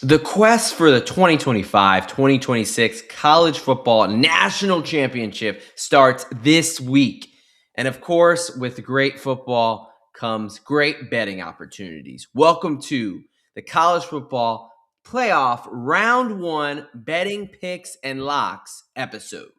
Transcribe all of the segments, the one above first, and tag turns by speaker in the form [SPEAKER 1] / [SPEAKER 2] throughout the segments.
[SPEAKER 1] The quest for the 2025-2026 College Football National Championship starts this week. And of course, with great football comes great betting opportunities. Welcome to the College Football Playoff Round 1 Betting Picks and Locks episode.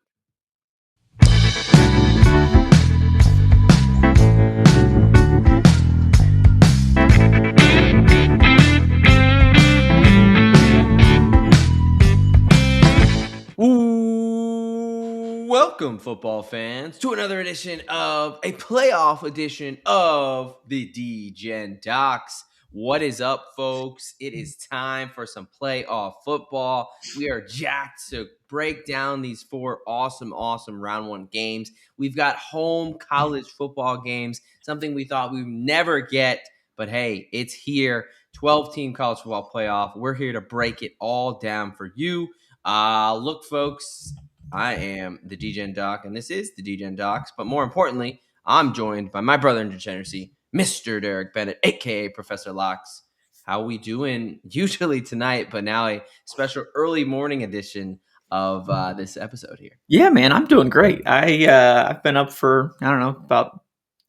[SPEAKER 1] Welcome, football fans, to another edition of a playoff edition of the D-Gen Docs. What is up, folks? It is time for some playoff football. We are jacked to break down these four awesome round one games. We've got home college football games, something we thought we would never get, but hey, it's here. 12-team college football playoff. We're here to break it all down for you. Look, folks, I am the D-Gen Doc, and this is the D-Gen Docs. But more importantly, I'm joined by my brother in degeneracy, Mr. Derek Bennett, a.k.a. Professor Locks. How we doing usually tonight, but now a special early morning edition of this episode here.
[SPEAKER 2] Yeah, man, I'm doing great. I've been up for, I don't know, about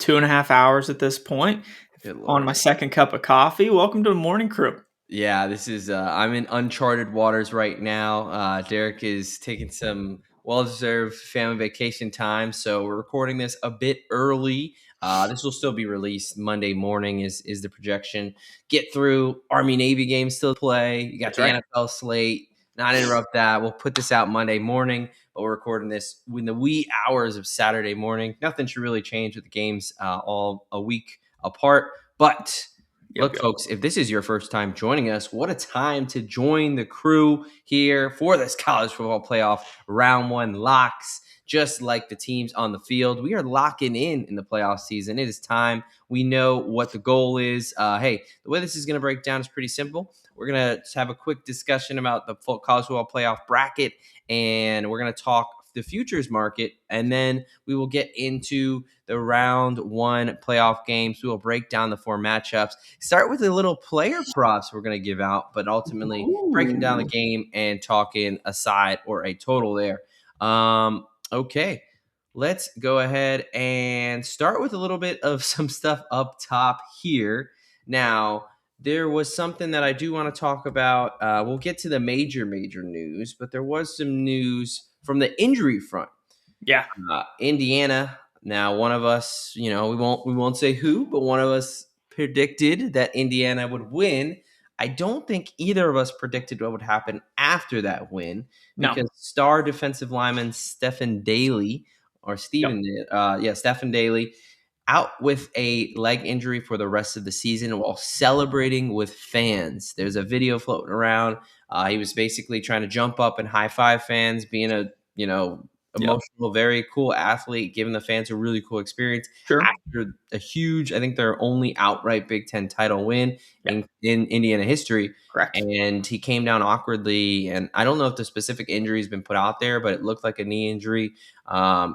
[SPEAKER 2] 2.5 hours at this point. On my second cup of coffee. Welcome to the morning crew.
[SPEAKER 1] Yeah, this is I'm in uncharted waters right now. Derek is taking some well-deserved family vacation time, so we're recording this a bit early. This will still be released Monday morning is the projection. Get through Army-Navy games still to play. You got
[SPEAKER 2] That's
[SPEAKER 1] the NFL slate. Not interrupt that. We'll put this out Monday morning, but we're recording this in the wee hours of Saturday morning. Nothing should really change with the games all a week apart, but look, folks, if this is your first time joining us, what a time to join the crew here for this college football playoff round one locks. Just like the teams on the field, we are locking in the playoff season. It is time. We know what the goal is. Hey, the way this is going to break down is pretty simple. We're going to have a quick discussion about the college football playoff bracket, and we're going to talk the futures market, and then we will get into the round one playoff games. We will break down the four matchups, start with a little player props we're going to give out, but ultimately breaking down the game and talking a side or a total there. Okay, let's go ahead and start with a little bit of some stuff up top here. Now, there was something that I do want to talk about. We'll get to the major news, but there was some news from the injury front.
[SPEAKER 2] Yeah.
[SPEAKER 1] Indiana. Now, one of us, we won't say who, but one of us predicted that Indiana would win. I don't think either of us predicted what would happen after that win because star defensive lineman Stephen Daly Stephen Daly out with a leg injury for the rest of the season while celebrating with fans. There's a video floating around. He was basically trying to jump up and high five fans, being a emotional, very cool athlete, giving the fans a really cool experience.
[SPEAKER 2] Sure.
[SPEAKER 1] After a huge, I think their only outright Big Ten title win in Indiana history.
[SPEAKER 2] Correct.
[SPEAKER 1] And he came down awkwardly, and I don't know if the specific injury has been put out there, but it looked like a knee injury.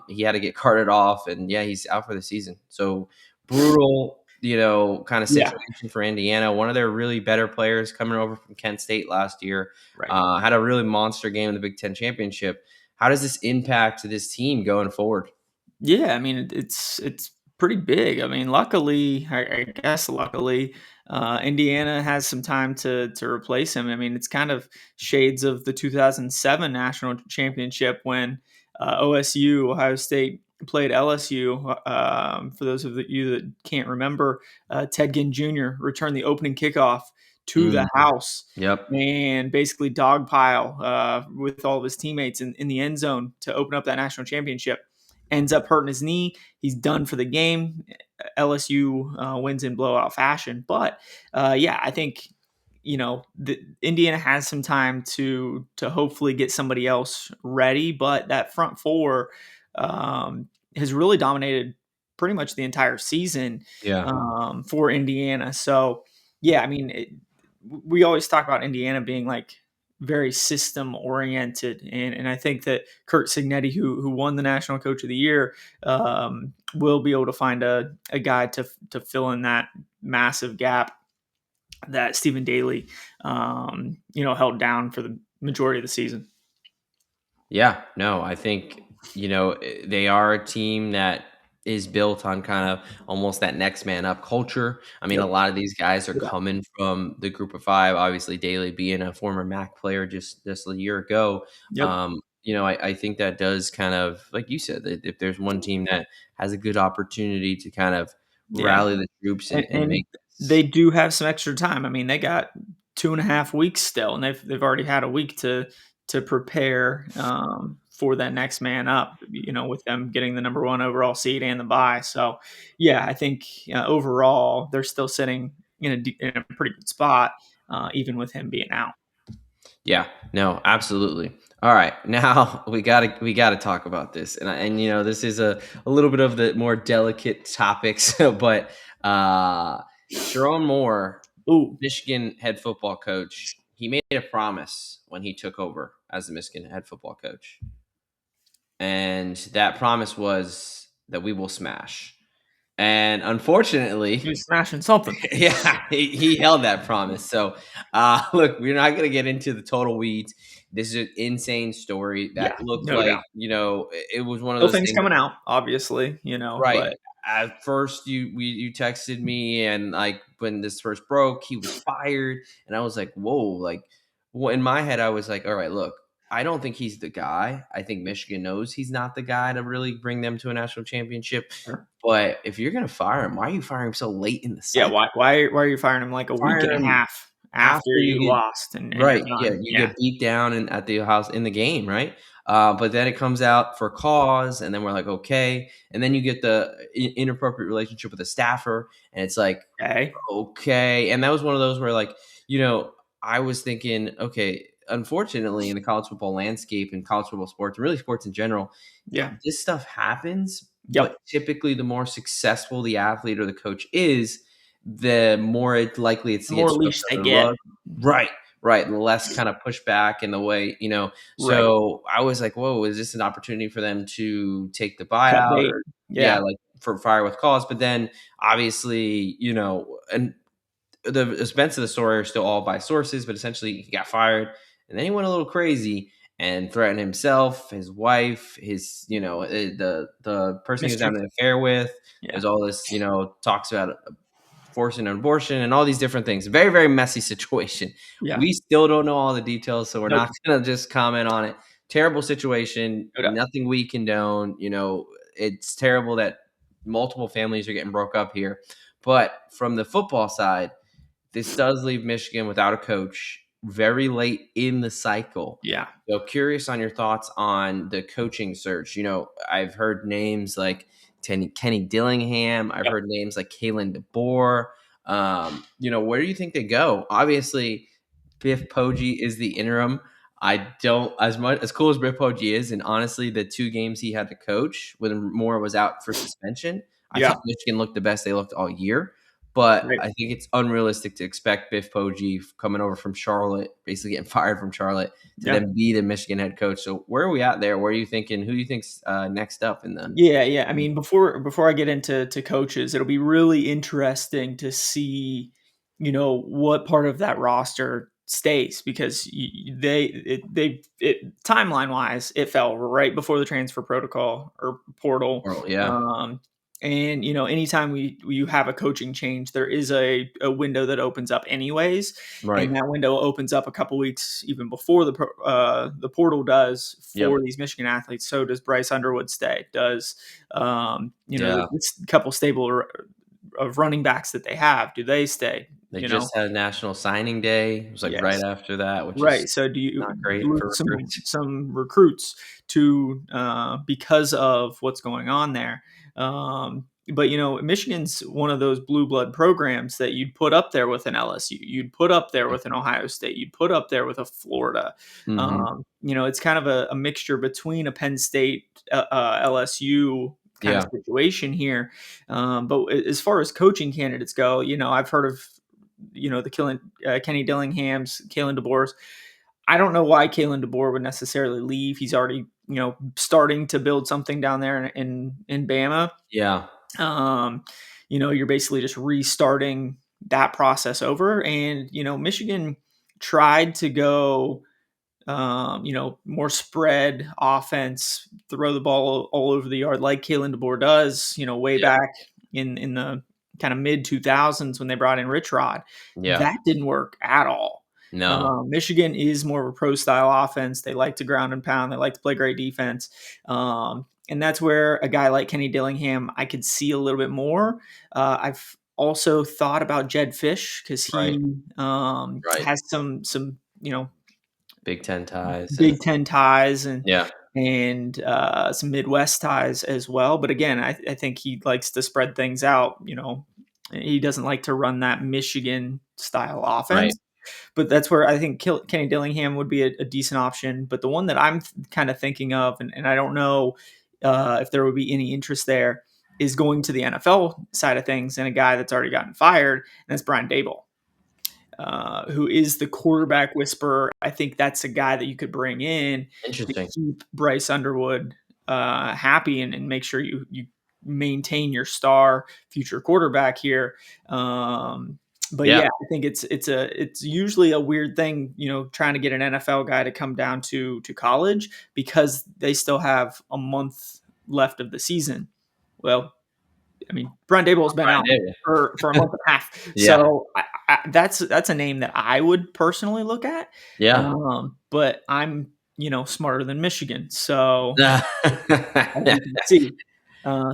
[SPEAKER 1] He had to get carted off, and he's out for the season. So brutal, kind of situation for Indiana. One of their really better players coming over from Kent State last year, had a really monster game in the Big Ten championship. How does this impact this team going forward?
[SPEAKER 2] Yeah, I mean, it's pretty big. I mean, luckily, Indiana has some time to replace him. I mean, it's kind of shades of the 2007 national championship when OSU, Ohio State, played LSU. For those of you that can't remember, Ted Ginn Jr. returned the opening kickoff to the house.
[SPEAKER 1] Yep.
[SPEAKER 2] And basically dogpile with all of his teammates in the end zone to open up that national championship. Ends up hurting his knee. He's done for the game. LSU wins in blowout fashion. But I think Indiana has some time to hopefully get somebody else ready. But that front four has really dominated pretty much the entire season for Indiana. So I mean, we always talk about Indiana being like very system oriented. And I think that Curt Cignetti, who won the National Coach of the Year, will be able to find a guy to fill in that massive gap that Stephen Daly, held down for the majority of the season.
[SPEAKER 1] Yeah, no, I think, they are a team that is built on kind of almost that next man up culture. I mean, a
[SPEAKER 2] Yep.
[SPEAKER 1] lot of these guys are
[SPEAKER 2] Yeah.
[SPEAKER 1] coming from the group of five, obviously Daly being a former MAC player just a year ago.
[SPEAKER 2] Yep.
[SPEAKER 1] I think that does kind of, like you said, that if there's one team that has a good opportunity to kind of
[SPEAKER 2] Yeah.
[SPEAKER 1] rally the troops and
[SPEAKER 2] And
[SPEAKER 1] make
[SPEAKER 2] they
[SPEAKER 1] this.
[SPEAKER 2] do have some extra time. I mean, they got 2.5 weeks still, and they've already had a week to prepare for that next man up. With them getting the number one overall seed and the bye. So, yeah, I think overall they're still sitting in a pretty good spot, even with him being out.
[SPEAKER 1] Yeah, no, absolutely. All right, now we gotta talk about this, and this is a little bit of the more delicate topics, but Sharon Moore,
[SPEAKER 2] Ooh,
[SPEAKER 1] Michigan head football coach, he made a promise when he took over as the Michigan head football coach, and that promise was that we will smash. And
[SPEAKER 2] he
[SPEAKER 1] unfortunately,
[SPEAKER 2] was smashing something.
[SPEAKER 1] yeah, he held that promise. So, look, we're not going to get into the total weeds. This is an insane story
[SPEAKER 2] Yeah,
[SPEAKER 1] that looked
[SPEAKER 2] no
[SPEAKER 1] like,
[SPEAKER 2] doubt.
[SPEAKER 1] it was one of
[SPEAKER 2] Still
[SPEAKER 1] those
[SPEAKER 2] things
[SPEAKER 1] things.
[SPEAKER 2] coming out, obviously,
[SPEAKER 1] Right.
[SPEAKER 2] but
[SPEAKER 1] At first, you texted me, and like when this first broke, he was fired, and I was like, whoa, like, well, in my head, I was like, all right, look, I don't think he's the guy. I think Michigan knows he's not the guy to really bring them to a national championship. But if you're gonna fire him, why are you firing him so late in the
[SPEAKER 2] yeah,
[SPEAKER 1] cycle?
[SPEAKER 2] why are you firing him like a week
[SPEAKER 1] Fire
[SPEAKER 2] and a
[SPEAKER 1] him
[SPEAKER 2] half after
[SPEAKER 1] after
[SPEAKER 2] you
[SPEAKER 1] you get
[SPEAKER 2] lost and you're
[SPEAKER 1] right, yeah,
[SPEAKER 2] done?
[SPEAKER 1] you
[SPEAKER 2] Yeah,
[SPEAKER 1] get beat down at the house in the game, right? But then it comes out for cause, and then we're like, okay, and then you get the inappropriate relationship with a staffer, and it's like,
[SPEAKER 2] okay.
[SPEAKER 1] okay, and that was one of those where, like, you know, I was thinking, okay, unfortunately, in the college football landscape and college football sports, and really sports in general,
[SPEAKER 2] Yeah.
[SPEAKER 1] this stuff happens, but
[SPEAKER 2] Yep.
[SPEAKER 1] typically the more successful the athlete or the coach is, the more likely it's
[SPEAKER 2] The
[SPEAKER 1] to get
[SPEAKER 2] more
[SPEAKER 1] swept
[SPEAKER 2] leash they
[SPEAKER 1] under the
[SPEAKER 2] get.
[SPEAKER 1] rug. Right, right, and the less kind of pushback in the way,
[SPEAKER 2] Right.
[SPEAKER 1] so I was like, "Whoa, is this an opportunity for them to take the
[SPEAKER 2] Cut
[SPEAKER 1] buyout
[SPEAKER 2] bait.
[SPEAKER 1] or" yeah,
[SPEAKER 2] Yeah.
[SPEAKER 1] like, for fire with cause, but then obviously, and the events of the story are still all by sources, but essentially he got fired, and then he went a little crazy and threatened himself, his wife, his the person he was
[SPEAKER 2] Mischief.
[SPEAKER 1] having an affair with.
[SPEAKER 2] Yeah.
[SPEAKER 1] There's all this talks about forcing an abortion and all these different things. Very very messy situation.
[SPEAKER 2] Yeah.
[SPEAKER 1] We still don't know all the details, so we're
[SPEAKER 2] Nope.
[SPEAKER 1] not gonna just comment on it. Terrible situation.
[SPEAKER 2] No doubt.
[SPEAKER 1] Nothing we condone. It's terrible that multiple families are getting broke up here. But from the football side, this does leave Michigan without a coach very late in the cycle.
[SPEAKER 2] Yeah.
[SPEAKER 1] So curious on your thoughts on the coaching search. I've heard names like Kenny Dillingham. I've
[SPEAKER 2] Yep.
[SPEAKER 1] heard names like Kalen DeBoer. Where do you think they go? Obviously, Biff Poggi is the interim. I don't as cool as Biff Poggi is, and honestly, the two games he had to coach when Moore was out for suspension, I
[SPEAKER 2] Yeah.
[SPEAKER 1] thought Michigan looked the best they looked all year. But
[SPEAKER 2] Right.
[SPEAKER 1] I think it's unrealistic to expect Biff Poggi coming over from Charlotte, basically getting fired from Charlotte, to
[SPEAKER 2] Yeah.
[SPEAKER 1] then be the Michigan head coach. So where are we at there? Where are you thinking? Who do you think's next up in the?
[SPEAKER 2] Yeah, yeah. I mean, before I get into coaches, it'll be really interesting to see, what part of that roster stays because timeline wise, it fell right before the transfer protocol or portal.
[SPEAKER 1] World? Yeah,
[SPEAKER 2] Um, and anytime you have a coaching change, there is a window that opens up anyways,
[SPEAKER 1] right.
[SPEAKER 2] and that window opens up a couple weeks even before the portal does
[SPEAKER 1] Yep.
[SPEAKER 2] for these Michigan athletes. So does Bryce Underwood stay? Does
[SPEAKER 1] Yeah.
[SPEAKER 2] this couple stable of running backs that they have, do they stay?
[SPEAKER 1] They just had a National Signing Day. It was like right
[SPEAKER 2] Yes.
[SPEAKER 1] after that, which is
[SPEAKER 2] Right. So do you
[SPEAKER 1] not great
[SPEAKER 2] lose
[SPEAKER 1] for recruits.
[SPEAKER 2] some recruits to because of what's going on there? But Michigan's one of those blue blood programs that you'd put up there with an LSU, you'd put up there with an Ohio State, you'd put up there with a Florida.
[SPEAKER 1] Hmm.
[SPEAKER 2] It's kind of a mixture between a Penn State, LSU kind of
[SPEAKER 1] Yeah.
[SPEAKER 2] situation here. But as far as coaching candidates go, I've heard of Kenny Dillingham's, Kalen DeBoer's. I don't know why Kalen DeBoer would necessarily leave. He's already, starting to build something down there in Bama.
[SPEAKER 1] Yeah.
[SPEAKER 2] You're basically just restarting. that process over. And, Michigan tried to go, more spread offense, throw the ball all over the yard like Kalen DeBoer does, way
[SPEAKER 1] Yeah.
[SPEAKER 2] back in the kind of mid 2000s when they brought in Rich Rod.
[SPEAKER 1] Yeah.
[SPEAKER 2] That didn't work at all.
[SPEAKER 1] No.
[SPEAKER 2] Michigan is more of a pro style offense. They like to ground and pound. They like to play great defense. And that's where a guy like Kenny Dillingham, I could see a little bit more. I've also thought about Jed Fish because
[SPEAKER 1] Right.
[SPEAKER 2] he
[SPEAKER 1] Right.
[SPEAKER 2] has some
[SPEAKER 1] Big Ten ties and
[SPEAKER 2] Big Ten ties and
[SPEAKER 1] yeah.
[SPEAKER 2] some Midwest ties as well. But again, I think he likes to spread things out. He doesn't like to run that Michigan style
[SPEAKER 1] Right.
[SPEAKER 2] offense. But that's where I think Kenny Dillingham would be a decent option. But the one that I'm kind of thinking of, and I don't know if there would be any interest there, is going to the NFL side of things and a guy that's already gotten fired, and that's Brian Dable. Who is the quarterback whisperer. I think that's a guy that you could bring in to
[SPEAKER 1] Interesting.
[SPEAKER 2] keep Bryce Underwood happy and make sure you maintain your star future quarterback here. But
[SPEAKER 1] Yeah.
[SPEAKER 2] yeah, I think it's usually a weird thing, trying to get an NFL guy to come down to college because they still have a month left of the season. Well, I mean, Brian Dable has been
[SPEAKER 1] Brian
[SPEAKER 2] out
[SPEAKER 1] Davis.
[SPEAKER 2] for a month and a half,
[SPEAKER 1] Yeah.
[SPEAKER 2] so that's a name that I would personally look at.
[SPEAKER 1] Yeah.
[SPEAKER 2] But I'm smarter than Michigan, so
[SPEAKER 1] Yeah.
[SPEAKER 2] as you can see,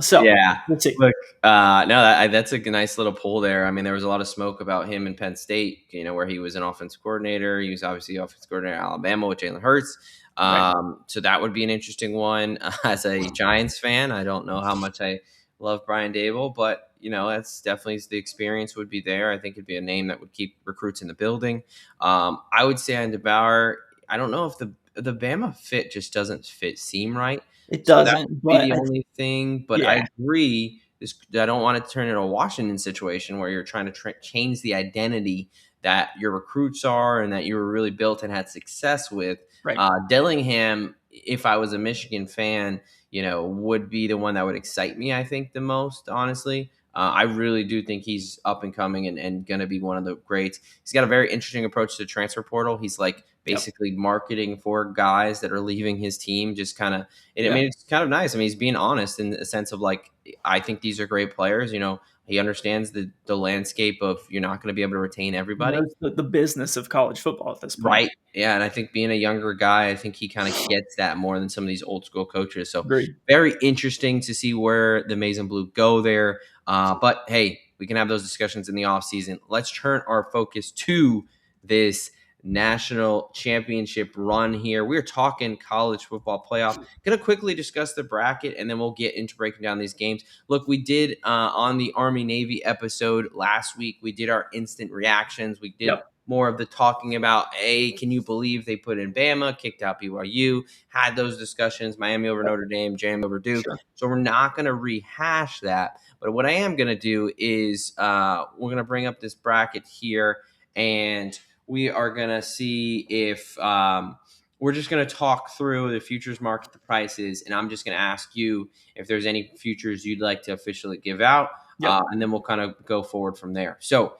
[SPEAKER 2] so
[SPEAKER 1] Yeah.
[SPEAKER 2] we'll see.
[SPEAKER 1] Look, no, that's a nice little pull there. I mean, there was a lot of smoke about him in Penn State, where he was an offensive coordinator. He was obviously offensive coordinator at Alabama with Jalen Hurts.
[SPEAKER 2] Right.
[SPEAKER 1] So that would be an interesting one. As a Giants fan, I don't know how much I love Brian Dable, but that's definitely the experience would be there. I think it'd be a name that would keep recruits in the building. I would say on DeBauer, I don't know if the Bama fit just doesn't seem right.
[SPEAKER 2] It
[SPEAKER 1] So that
[SPEAKER 2] doesn't,
[SPEAKER 1] would be
[SPEAKER 2] but
[SPEAKER 1] the only thing. But I
[SPEAKER 2] yeah,
[SPEAKER 1] agree. I don't want it to turn into a Washington situation where you're trying to change the identity that your recruits are and that you were really built and had success with.
[SPEAKER 2] right.
[SPEAKER 1] Dillingham, if I was a Michigan fan, would be the one that would excite me, I think, the most, honestly. I really do think he's up and coming and going to be one of the greats. He's got a very interesting approach to the transfer portal. He's like
[SPEAKER 2] Yep.
[SPEAKER 1] basically marketing for guys that are leaving his team, just kind of, I
[SPEAKER 2] Yeah.
[SPEAKER 1] mean, it's kind of nice. I mean, he's being honest in the sense of like, I think these are great players. He understands the landscape of you're not going to be able to retain
[SPEAKER 2] He
[SPEAKER 1] everybody.
[SPEAKER 2] knows the business of college football at this point.
[SPEAKER 1] Right. Yeah. And I think being a younger guy, I think he kind of gets that more than some of these old school coaches. So
[SPEAKER 2] Agreed.
[SPEAKER 1] very interesting to see where the Maize and Blue go there. But hey, we can have those discussions in the offseason. Let's turn our focus to this national championship run here. We're talking college football playoff. Going to quickly discuss the bracket and then we'll get into breaking down these games. Look, we did on the Army Navy episode last week, we did our instant reactions. We did more of the talking about, hey, can you believe they put in Bama, kicked out BYU, had those discussions, Miami over Notre Dame, Miami over Duke.
[SPEAKER 2] Sure.
[SPEAKER 1] So we're not going to rehash that. But what I am going to do is we're going to bring up this bracket here, and we are going to see if we're just going to talk through the futures market, the prices, and I'm just going to ask you if there's any futures you'd like to officially give out, and then we'll kind of go forward from there. So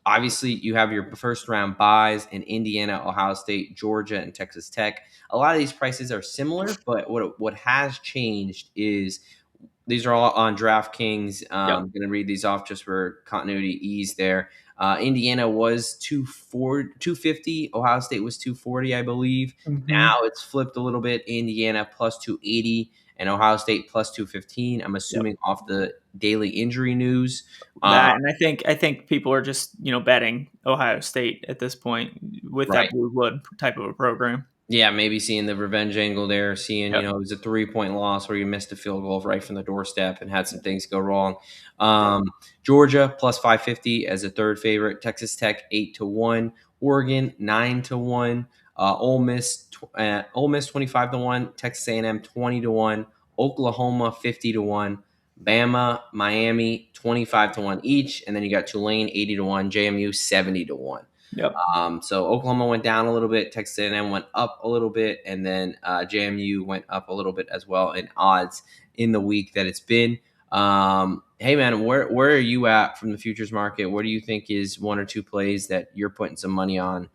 [SPEAKER 1] obviously, you have your first round buys in Indiana, Ohio State, Georgia, and Texas Tech. A lot of these prices are similar, but what has changed is these are all on DraftKings. I'm going to read these off just for continuity ease there. Indiana was 250. Ohio State was 240, I believe.
[SPEAKER 2] Mm-hmm.
[SPEAKER 1] Now it's flipped a little bit. Indiana plus 280 and Ohio State plus 215. I'm assuming off the daily injury news.
[SPEAKER 2] That, and I think people are just betting Ohio State at this point with
[SPEAKER 1] Right.
[SPEAKER 2] that blue blood type of a program.
[SPEAKER 1] Yeah, maybe seeing the revenge angle there, seeing, it was a 3-point loss where you missed a field goal right from the doorstep and had some things go wrong. Georgia plus 550 as a third favorite. Texas Tech 8-1. Oregon 9-1. Ole Miss 25-1. Texas A&M 20-1. Oklahoma 50-1. Bama, Miami 25-1 each, and then you got Tulane 80-1. JMU 70-1.
[SPEAKER 2] Yep.
[SPEAKER 1] So Oklahoma went down a little bit, Texas A&M went up a little bit, and then JMU went up a little bit as well in odds in the week that it's been. Hey man, where are you at from the futures market? What do you think is one or two plays that you're putting some money on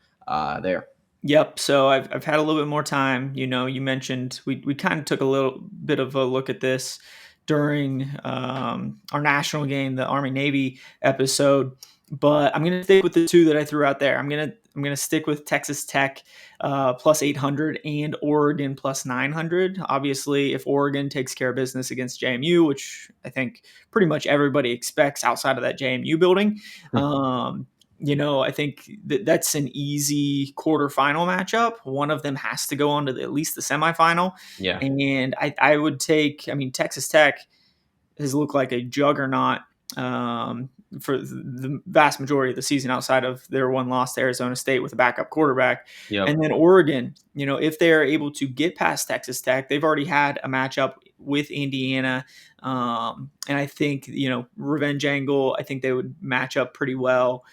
[SPEAKER 1] there?
[SPEAKER 2] Yep. So I've had a little bit more time. You mentioned we kind of took a little bit of a look at this during our national game, the Army Navy episode. But I'm gonna stick with the two that I threw out there. I'm gonna stick with Texas Tech plus 800 and Oregon plus 900. Obviously, if Oregon takes care of business against JMU, which I think pretty much everybody expects outside of that JMU building. I think that's an easy quarterfinal matchup. One of them has to go on to at least the semifinal.
[SPEAKER 1] Yeah.
[SPEAKER 2] And I would take, Texas Tech has looked like a juggernaut for the vast majority of the season outside of their one loss to Arizona State with a backup quarterback.
[SPEAKER 1] Yep.
[SPEAKER 2] And then Oregon, if they're able to get past Texas Tech, they've already had a matchup with Indiana. And I think, revenge angle, I think they would match up pretty well.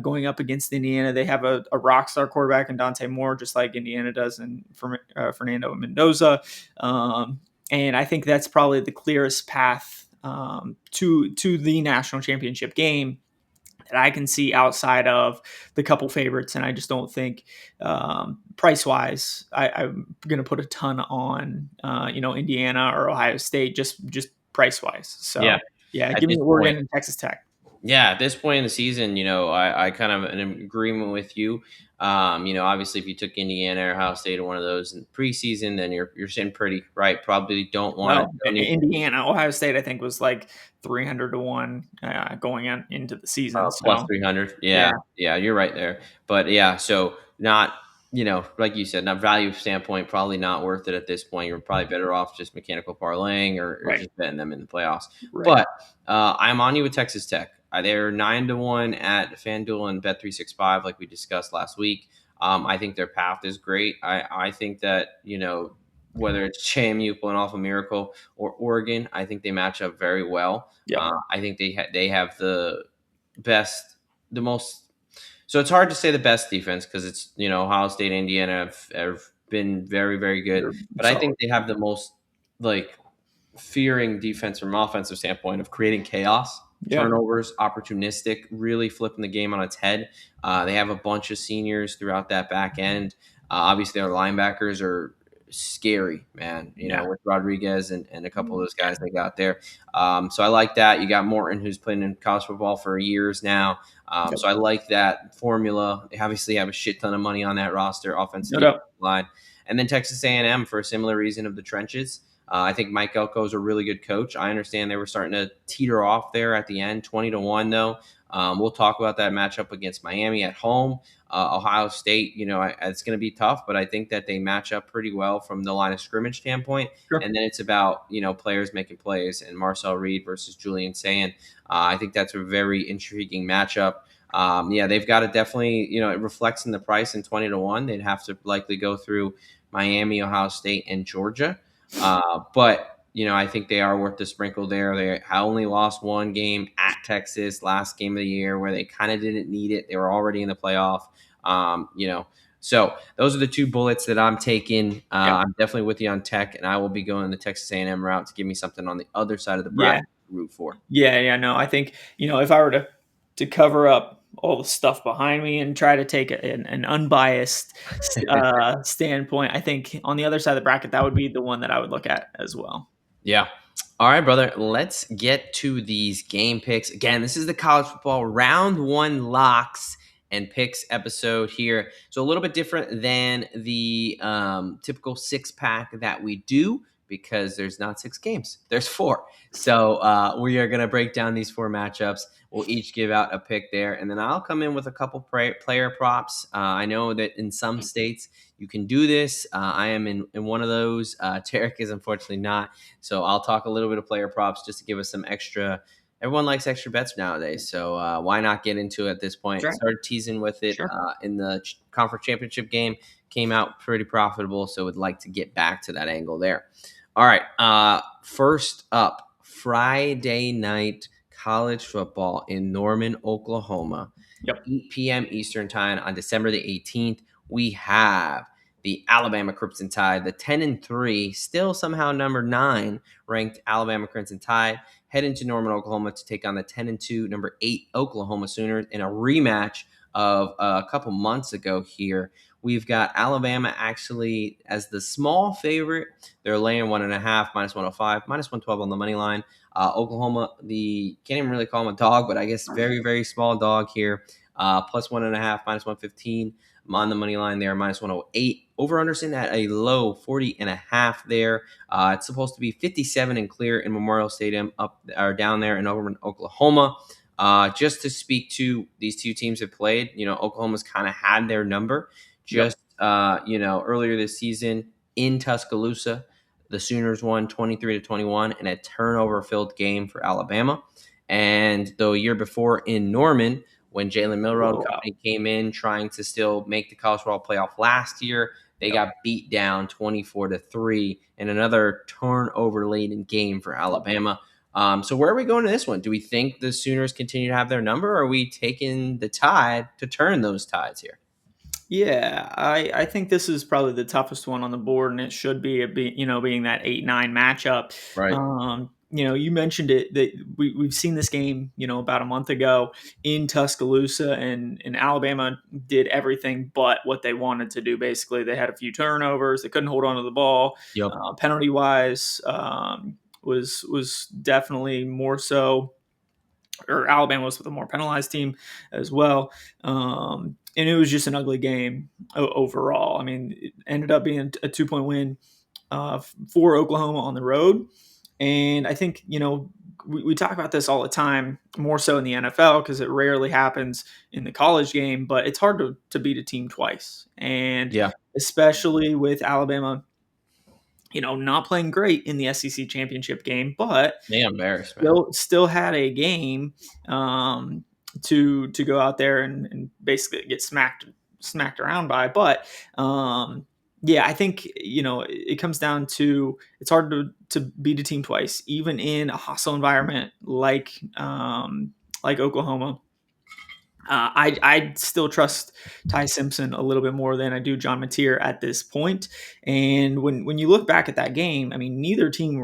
[SPEAKER 2] Going up against Indiana, they have a rock star quarterback in Dante Moore, just like Indiana does in Fernando Mendoza. And I think that's probably the clearest path to the national championship game that I can see outside of the couple favorites. And I just don't think price wise, I'm going to put a ton on Indiana or Ohio State just price wise.
[SPEAKER 1] Yeah.
[SPEAKER 2] So yeah,
[SPEAKER 1] At
[SPEAKER 2] give me
[SPEAKER 1] this
[SPEAKER 2] Oregon
[SPEAKER 1] point,
[SPEAKER 2] and Texas Tech.
[SPEAKER 1] Yeah, at this point in the season, I kind of am in agreement with you. Obviously, if you took Indiana or Ohio State or one of those in preseason, then you're sitting pretty right. Probably
[SPEAKER 2] Well,
[SPEAKER 1] don't need
[SPEAKER 2] Indiana, Ohio State, I think was like 300 to 1 going into the season.
[SPEAKER 1] plus
[SPEAKER 2] So
[SPEAKER 1] 300.
[SPEAKER 2] yeah,
[SPEAKER 1] Yeah, you're right there. But yeah, so not like you said, not value standpoint, probably not worth it at this point. You're probably better off just mechanical parlaying or
[SPEAKER 2] right,
[SPEAKER 1] just betting them in the playoffs.
[SPEAKER 2] right.
[SPEAKER 1] But I'm on you with Texas Tech. They're 9-1 at FanDuel and Bet365, like we discussed last week. I think their path is great. I think that whether it's JMU pulling off a miracle or Oregon, I think they match up very well.
[SPEAKER 2] Yep.
[SPEAKER 1] I think they have the best, the most. So it's hard to say the best defense because it's Ohio State, Indiana have been very very good,
[SPEAKER 2] They're
[SPEAKER 1] but I
[SPEAKER 2] solid.
[SPEAKER 1] think they have the most like fearing defense from an offensive standpoint of creating chaos,
[SPEAKER 2] Yeah.
[SPEAKER 1] turnovers, opportunistic, really flipping the game on its head. They have a bunch of seniors throughout that back end. Obviously, our linebackers are scary, man.
[SPEAKER 2] Yeah.
[SPEAKER 1] With Rodriguez and a couple of those guys they got there. So I like that. You got Morton, who's playing in college football for years now.
[SPEAKER 2] Yep.
[SPEAKER 1] So I like that formula. They obviously have a shit ton of money on that roster, offensive
[SPEAKER 2] No doubt.
[SPEAKER 1] line. And then Texas A&M for a similar reason of the trenches. I think Mike Elko is a really good coach. I understand they were starting to teeter off there at the end, 20-1 though. We'll talk about that matchup against Miami at home. Ohio State, it's going to be tough, but I think that they match up pretty well from the line of scrimmage standpoint.
[SPEAKER 2] Sure.
[SPEAKER 1] And then it's about players making plays, and Marcel Reed versus Julian Sand. I think that's a very intriguing matchup. They've got to definitely, it reflects in the price in 20-1. They'd have to likely go through Miami, Ohio State, and Georgia. But I think they are worth the sprinkle there. They only lost one game at Texas last game of the year where they kind of didn't need it. They were already in the playoff. So those are the two bullets that I'm taking.
[SPEAKER 2] Yeah.
[SPEAKER 1] I'm definitely with you on Tech, and I will be going the Texas A&M route to give me something on the other side of the
[SPEAKER 2] Yeah.
[SPEAKER 1] bracket to root for.
[SPEAKER 2] Yeah. No, I think, if I were to cover up all the stuff behind me and try to take an unbiased standpoint, I think on the other side of the bracket, that would be the one that I would look at as well.
[SPEAKER 1] Yeah. All right, brother. Let's get to these game picks. Again, this is the college football round one locks and picks episode here. So a little bit different than the typical 6-pack that we do because there's not 6 games. There's 4. So we are going to break down these 4 matchups. We'll each give out a pick there. And then I'll come in with a couple player props. I know that in some states you can do this. I am in one of those. Tarek is unfortunately not. So I'll talk a little bit of player props just to give us some extra. Everyone likes extra bets nowadays, so why not get into it at this point?
[SPEAKER 2] Sure.
[SPEAKER 1] Started teasing with it
[SPEAKER 2] Sure.
[SPEAKER 1] In the conference championship game. Came out pretty profitable, so would like to get back to that angle there. All right, first up, Friday night college football in Norman, Oklahoma.
[SPEAKER 2] Yep.
[SPEAKER 1] 8 p.m. Eastern time on December the 18th. We have the Alabama Crimson Tide, the 10-3, still somehow number 9 ranked Alabama Crimson Tide, head into Norman, Oklahoma to take on the 10-2 number 8 Oklahoma Sooners in a rematch of a couple months ago here. We've got Alabama actually as the small favorite. They're laying 1.5, -105, -112 on the money line. Oklahoma, the can't even really call them a dog, but I guess very, very small dog here. +1.5, -115 on the money line there, -108. Over Anderson at a low 40.5 there. It's supposed to be 57 and clear in Memorial Stadium up or down there in Overland, Oklahoma. Just to speak to these two teams have played, Oklahoma's kind of had their number
[SPEAKER 2] Yep.
[SPEAKER 1] just, earlier this season in Tuscaloosa. The Sooners won 23-21 in a turnover-filled game for Alabama. And the year before in Norman, when Jalen Milroe and
[SPEAKER 2] Wow.
[SPEAKER 1] company came in trying to still make the college football playoff last year, they
[SPEAKER 2] Yep.
[SPEAKER 1] got beat down 24-3 in another turnover-laden game for Alabama. So where are we going to this one? Do we think the Sooners continue to have their number, or are we taking the tide to turn those tides here?
[SPEAKER 2] Yeah, I think this is probably the toughest one on the board, and it should being that 8-9 matchup.
[SPEAKER 1] Right.
[SPEAKER 2] You mentioned it that we've seen this game, about a month ago in Tuscaloosa, and Alabama did everything but what they wanted to do. Basically, they had a few turnovers, they couldn't hold on to the ball.
[SPEAKER 1] Yep.
[SPEAKER 2] Penalty wise, was definitely more so, or Alabama was the more penalized team as well. And it was just an ugly game overall. I mean, it ended up being a 2-point win for Oklahoma on the road. And I think, we talk about this all the time, more so in the NFL because it rarely happens in the college game, but it's hard to beat a team twice. And
[SPEAKER 1] Yeah.
[SPEAKER 2] especially with Alabama, not playing great in the SEC championship game, but
[SPEAKER 1] They embarrassed, man.
[SPEAKER 2] still had a game to go out there and basically get smacked around by. But yeah, I think it comes down to it's hard to beat a team twice, even in a hostile environment like Oklahoma. I still trust Ty Simpson a little bit more than I do John Mateer at this point. And when you look back at that game, I mean, neither team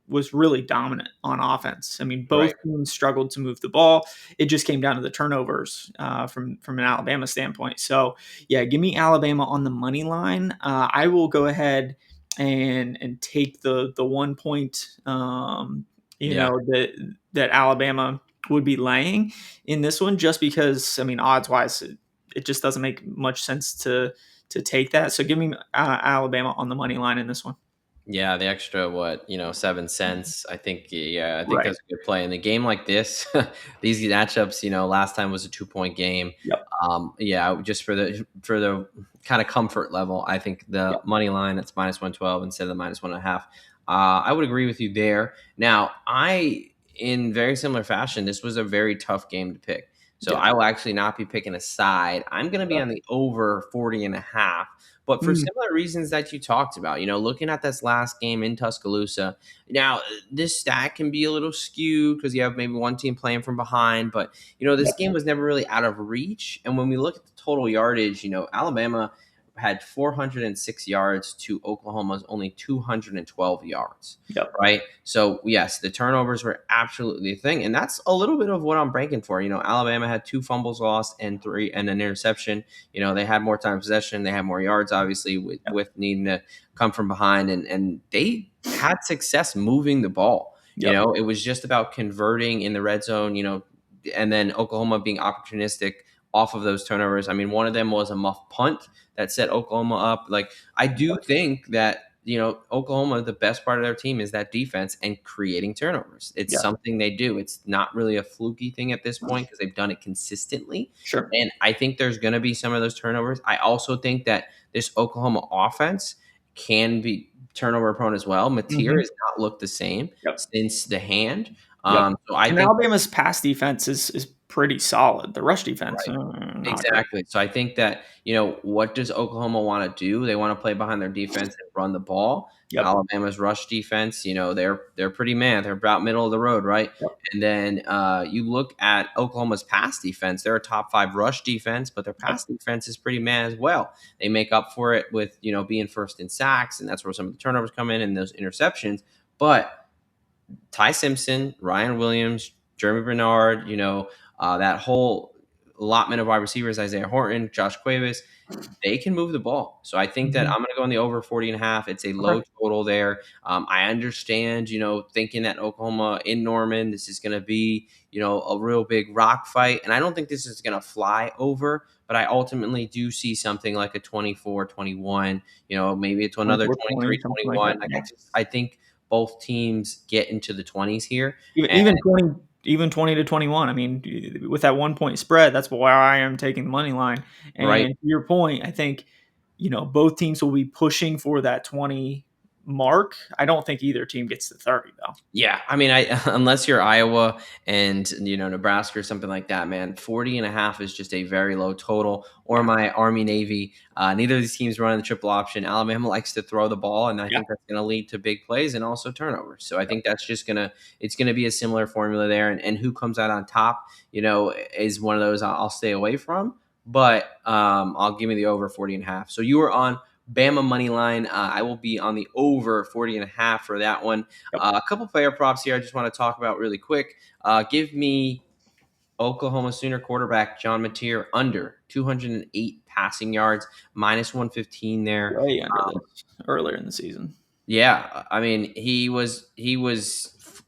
[SPEAKER 2] was really dominant on offense. I mean, both
[SPEAKER 1] Right.
[SPEAKER 2] teams struggled to move the ball. It just came down to the turnovers from an Alabama standpoint. So yeah, give me Alabama on the money line. I will go ahead and take the 1 point.
[SPEAKER 1] Yeah.
[SPEAKER 2] That Alabama would be laying in this one, just because, I mean, odds wise, it just doesn't make much sense to take that. So give me Alabama on the money line in this one.
[SPEAKER 1] Yeah, the extra 7 cents. I think
[SPEAKER 2] Right.
[SPEAKER 1] that's a good play in a game like this. These matchups, last time was a 2 point game.
[SPEAKER 2] Yep.
[SPEAKER 1] Yeah, just for the kind of comfort level, I think the
[SPEAKER 2] Yep.
[SPEAKER 1] money line it's -112 instead of the -1.5. I would agree with you there. Now, in very similar fashion, this was a very tough game to pick. So
[SPEAKER 2] Yep.
[SPEAKER 1] I will actually not be picking a side. I'm going to be on the over 40.5. But for
[SPEAKER 2] Mm,
[SPEAKER 1] similar reasons that you talked about, looking at this last game in Tuscaloosa, now this stat can be a little skewed because you have maybe one team playing from behind, but this
[SPEAKER 2] yep.
[SPEAKER 1] game was never really out of reach. And when we look at the total yardage, Alabama had 406 yards to Oklahoma's only 212 yards,
[SPEAKER 2] Yep.
[SPEAKER 1] right? So yes, the turnovers were absolutely a thing, and that's a little bit of what I'm banking for. Alabama had 2 fumbles lost and an interception. They had more time possession, they had more yards, obviously,
[SPEAKER 2] Yep.
[SPEAKER 1] with needing to come from behind, and they had success moving the ball.
[SPEAKER 2] Yep.
[SPEAKER 1] It was just about converting in the red zone. And then Oklahoma being opportunistic off of those turnovers. I mean, one of them was a muff punt that set Oklahoma up. Like, I do think that Oklahoma, the best part of their team is that defense and creating turnovers. It's
[SPEAKER 2] Yep.
[SPEAKER 1] something they do. It's not really a fluky thing at this point because they've done it consistently.
[SPEAKER 2] Sure.
[SPEAKER 1] And I think there's going to be some of those turnovers. I also think that this Oklahoma offense can be turnover prone as well. Mateer
[SPEAKER 2] Hmm.
[SPEAKER 1] has not looked the same
[SPEAKER 2] Yep.
[SPEAKER 1] since the hand.
[SPEAKER 2] Yep.
[SPEAKER 1] So I
[SPEAKER 2] And
[SPEAKER 1] think
[SPEAKER 2] Alabama's pass defense is pretty solid. The rush defense,
[SPEAKER 1] right.
[SPEAKER 2] not great.
[SPEAKER 1] Exactly. So I think that, what does Oklahoma want to do? They want to play behind their defense and run the ball.
[SPEAKER 2] Yep.
[SPEAKER 1] Alabama's rush defense, they're pretty man. They're about middle of the road, right?
[SPEAKER 2] Yep.
[SPEAKER 1] And then you look at Oklahoma's pass defense. They're a top 5 rush defense, but their
[SPEAKER 2] Yep.
[SPEAKER 1] pass defense is pretty man as well. They make up for it with being first in sacks, and that's where some of the turnovers come in and those interceptions. But Ty Simpson, Ryan Williams, Jeremy Bernard, that whole allotment of wide receivers, Isaiah Horton, Josh Cuevas, they can move the ball. So I think that
[SPEAKER 2] Mhm.
[SPEAKER 1] I'm going to go on the over 40.5. It's a low
[SPEAKER 2] Okay.
[SPEAKER 1] total there. I understand, thinking that Oklahoma in Norman, this is going to be, a real big rock fight. And I don't think this is going to fly over, but I ultimately do see something like a 24-21, maybe it's another
[SPEAKER 2] 24-20, something like
[SPEAKER 1] 23-21.
[SPEAKER 2] that.
[SPEAKER 1] Like
[SPEAKER 2] Yeah.
[SPEAKER 1] I think both teams get into the 20s here.
[SPEAKER 2] Even
[SPEAKER 1] And
[SPEAKER 2] even 20 even 20 to 21. I mean, with that 1 point spread, that's why I am taking the money line.
[SPEAKER 1] right.
[SPEAKER 2] And to your point, I think, both teams will be pushing for that 20 mark. I don't think either team gets to 30 though.
[SPEAKER 1] Yeah, I mean, I unless you're Iowa and Nebraska or something like that, man, 40.5 is just a very low total. Or
[SPEAKER 2] Yeah.
[SPEAKER 1] my Army Navy, neither of these teams running the triple option. Alabama likes to throw the ball, and I
[SPEAKER 2] Yeah.
[SPEAKER 1] think that's going to lead to big plays and also turnovers. So I
[SPEAKER 2] Yep.
[SPEAKER 1] think that's just it's gonna be a similar formula there. And who comes out on top, is one of those I'll stay away from. But I'll give me the over 40.5. So you were on Bama money line. I will be on the over 40.5 for that one.
[SPEAKER 2] Yep.
[SPEAKER 1] A couple player props here I just want to talk about really quick. Give me Oklahoma Sooner quarterback John Mateer under 208 passing yards, minus 115 there.
[SPEAKER 2] Way under this earlier in the season.
[SPEAKER 1] Yeah, I mean he was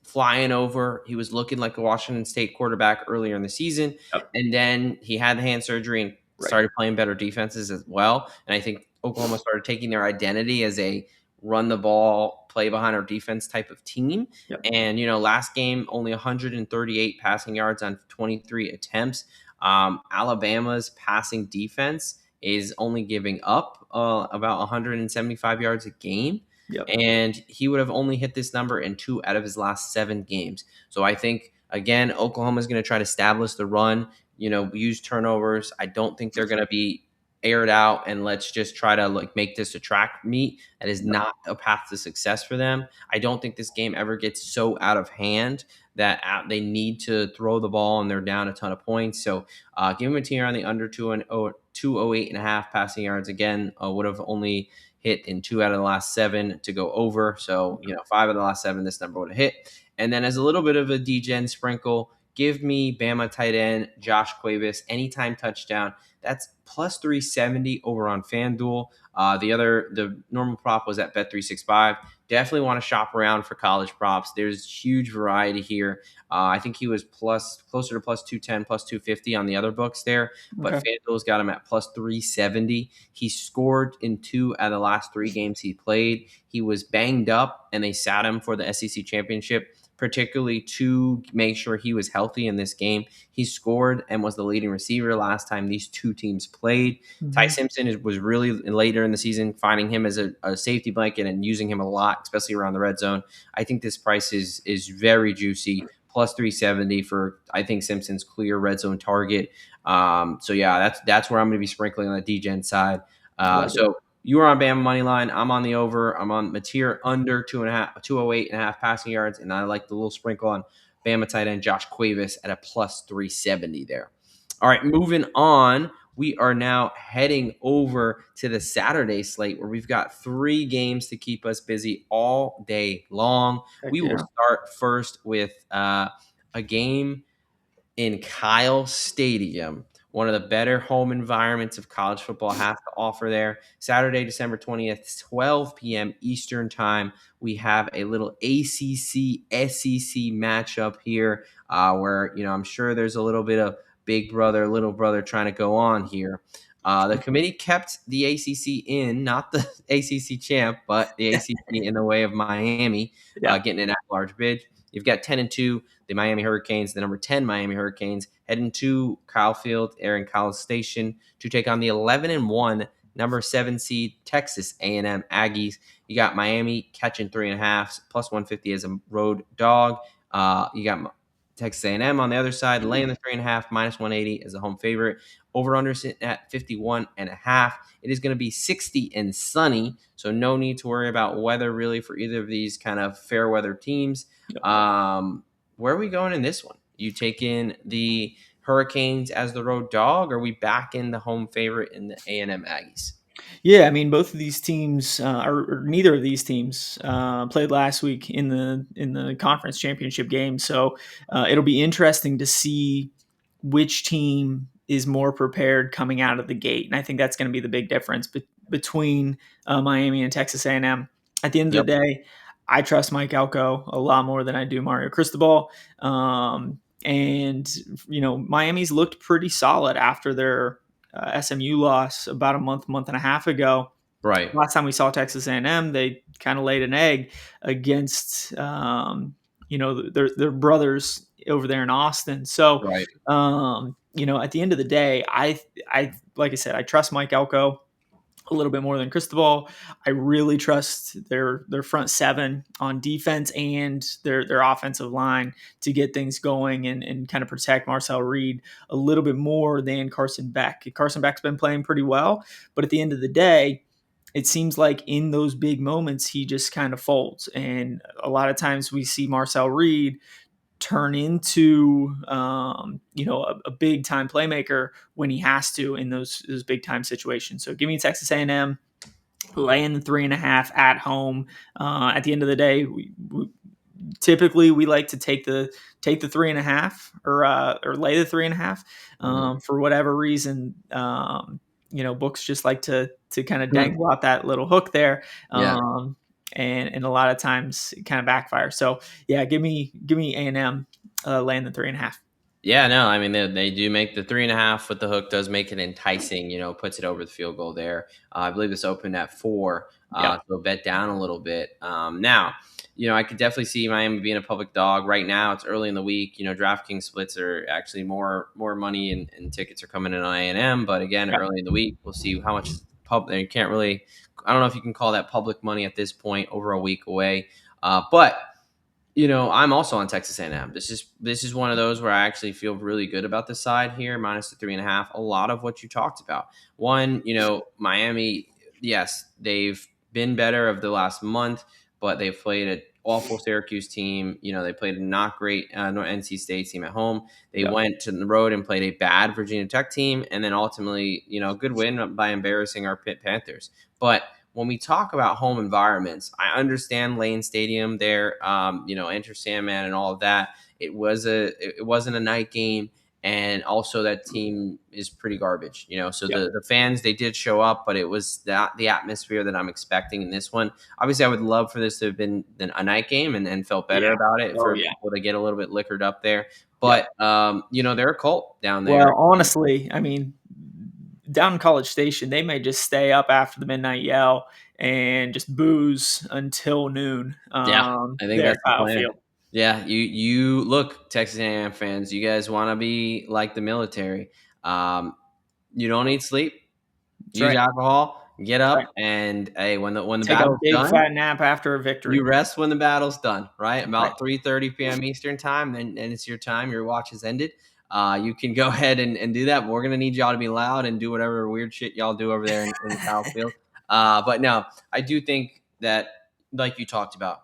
[SPEAKER 1] flying over. He was looking like a Washington State quarterback earlier in the season,
[SPEAKER 2] Yep.
[SPEAKER 1] and then he had the hand surgery and
[SPEAKER 2] Right.
[SPEAKER 1] started playing better defenses as well. And I think Oklahoma started taking their identity as a run the ball, play behind our defense type of team.
[SPEAKER 2] Yep.
[SPEAKER 1] And last game only 138 passing yards on 23 attempts. Alabama's passing defense is only giving up about 175 yards a game,
[SPEAKER 2] Yep.
[SPEAKER 1] and he would have only hit this number in 2 out of his last 7 games. So I think again, Oklahoma is going to try to establish the run. Use turnovers. I don't think they're going to be aired out and let's just try to like make this a track meet. That is
[SPEAKER 2] Yep.
[SPEAKER 1] not a path to success for them. I don't think this game ever gets so out of hand that they need to throw the ball and they're down a ton of points. So give them a tier on the under 208.5 passing yards. Again, would have only hit in 2 out of the last 7 to go over. So, 5 of the last 7, this number would have hit. And then as a little bit of a DGen sprinkle, give me Bama tight end Josh Cuevas anytime touchdown. That's plus 370 over on FanDuel. The normal prop was at Bet365. Definitely want to shop around for college props. There's huge variety here. I think he was closer to plus 210, plus 250 on the other books there, but
[SPEAKER 2] Okay.
[SPEAKER 1] FanDuel's got him at plus 370. He scored in 2 out of the last 3 games he played. He was banged up, and they sat him for the SEC championship, particularly to make sure he was healthy in this game. He scored and was the leading receiver last time these two teams played. Ty
[SPEAKER 2] Mhm.
[SPEAKER 1] Simpson was really later in the season finding him as a safety blanket and using him a lot, especially around the red zone. I think this price is very juicy. Plus 370 for I think Simpson's clear red zone target. So yeah, that's where I'm going to be sprinkling on the DGen side.
[SPEAKER 2] I like it.
[SPEAKER 1] So you are on Bama money line. I'm on the over. I'm on Mateer under 208.5 passing yards, and I like the little sprinkle on Bama tight end Josh Cuevas at a plus 370 there. All right, moving on. We are now heading over to the Saturday slate where we've got 3 games to keep us busy all day long.
[SPEAKER 2] Heck
[SPEAKER 1] We will
[SPEAKER 2] yeah.
[SPEAKER 1] start first with a game in Kyle Stadium, one of the better home environments of college football has to offer there. Saturday, December 20th, 12 p.m. Eastern Time. We have a little ACC SEC matchup here where, I'm sure there's a little bit of big brother, little brother trying to go on here. The committee kept the ACC in, not the ACC champ, but the ACC in the way of Miami
[SPEAKER 2] Yeah.
[SPEAKER 1] getting an at-large bid. You've got 10-2, the Miami Hurricanes, the number 10 Miami Hurricanes, heading to Kyle Field, Aaron College Station to take on the 11-1 number 7 seed Texas A&M Aggies. You got Miami catching 3.5 plus 150 as a road dog. You got Texas A&M on the other side, laying the 3.5 minus 180 as a home favorite. Over under sitting at 51.5. It is going to be 60 and sunny, so no need to worry about weather really for either of these kind of fair weather teams.
[SPEAKER 2] Yep.
[SPEAKER 1] Where are we going in this one? You taking the Hurricanes as the road dog, or are we back in the home favorite in the A&M Aggies?
[SPEAKER 2] Yeah, I mean, both of these teams, or neither of these teams, played last week in the conference championship game. So it'll be interesting to see which team is more prepared coming out of the gate, and I think that's going to be the big difference between Miami and Texas A&M. At the end of
[SPEAKER 1] Yep.
[SPEAKER 2] the day, I trust Mike Elko a lot more than I do Mario Cristobal. And Miami's looked pretty solid after their SMU loss about a month and a half ago.
[SPEAKER 1] Right.
[SPEAKER 2] Last time we saw Texas A&M, they kind of laid an egg against their brothers over there in Austin. So
[SPEAKER 1] Right.
[SPEAKER 2] at the end of the day, I like I said, I trust Mike Elko a little bit more than Cristobal. I really trust their front seven on defense and their offensive line to get things going and kind of protect Marcel Reed a little bit more than Carson Beck. Carson Beck's been playing pretty well, but at the end of the day, it seems like in those big moments he just kind of folds. And a lot of times we see Marcel Reed turn into a big time playmaker when he has to in those big time situations. So give me Texas A&M laying the 3.5 at home. At the end of the day, typically we like to take the 3.5 or lay the 3.5
[SPEAKER 1] Mhm.
[SPEAKER 2] for whatever reason. Books just like to kind of dangle out that little hook there.
[SPEAKER 1] Yeah.
[SPEAKER 2] And a lot of times it kind of backfires. So yeah, give me A&M laying the 3.5.
[SPEAKER 1] Yeah, no, I mean they do make the 3.5 with the hook does make it enticing. Puts it over the field goal there. I believe this opened at 4,
[SPEAKER 2] Yep.
[SPEAKER 1] so bet down a little bit. Now, I could definitely see Miami being a public dog right now. It's early in the week. DraftKings splits are actually more money and tickets are coming in on A&M. But again,
[SPEAKER 2] Yep.
[SPEAKER 1] early in the week, we'll see how much public. You can't really. I don't know if you can call that public money at this point. Over a week away, but I'm also on Texas A&M. This is one of those where I actually feel really good about the side here, minus the 3.5. A lot of what you talked about. One, Miami. Yes, they've been better of the last month, but they've played an awful Syracuse team. They played a not great NC State team at home. They
[SPEAKER 2] Yep.
[SPEAKER 1] went to the road and played a bad Virginia Tech team, and then ultimately, a good win by embarrassing our Pitt Panthers. But when we talk about home environments, I understand Lane Stadium there, Enter Sandman and all of that. It wasn't a night game, and also that team is pretty garbage, So
[SPEAKER 2] Yep.
[SPEAKER 1] the fans they did show up, but it was not the atmosphere that I'm expecting in this one. Obviously, I would love for this to have been a night game and felt better
[SPEAKER 2] Yeah.
[SPEAKER 1] about it
[SPEAKER 2] Oh
[SPEAKER 1] for
[SPEAKER 2] yeah.
[SPEAKER 1] people to get a little bit liquored up there.
[SPEAKER 2] Yep.
[SPEAKER 1] But they're a cult down there.
[SPEAKER 2] Well, honestly, I mean, down in College Station, they may just stay up after the midnight yell and just booze until noon.
[SPEAKER 1] Yeah, I think
[SPEAKER 2] There
[SPEAKER 1] that's
[SPEAKER 2] at
[SPEAKER 1] the
[SPEAKER 2] Kyle
[SPEAKER 1] plan.
[SPEAKER 2] Field.
[SPEAKER 1] Yeah, you look, Texas A&M fans, you guys want to be like the military. Um, you don't need sleep.
[SPEAKER 2] That's
[SPEAKER 1] Use
[SPEAKER 2] right.
[SPEAKER 1] alcohol. Get
[SPEAKER 2] That's right.
[SPEAKER 1] up and hey, when the
[SPEAKER 2] Take a
[SPEAKER 1] battle's
[SPEAKER 2] big
[SPEAKER 1] done,
[SPEAKER 2] fat nap after a
[SPEAKER 1] you
[SPEAKER 2] victory.
[SPEAKER 1] rest when the battle's done. Right
[SPEAKER 2] That's right.
[SPEAKER 1] about 3:30 p.m. Eastern time, and it's your time. Your watch has ended. You can go ahead and do that. But we're gonna need y'all to be loud and do whatever weird shit y'all do over there in Kyle Field. But no, I do think that, like you talked about,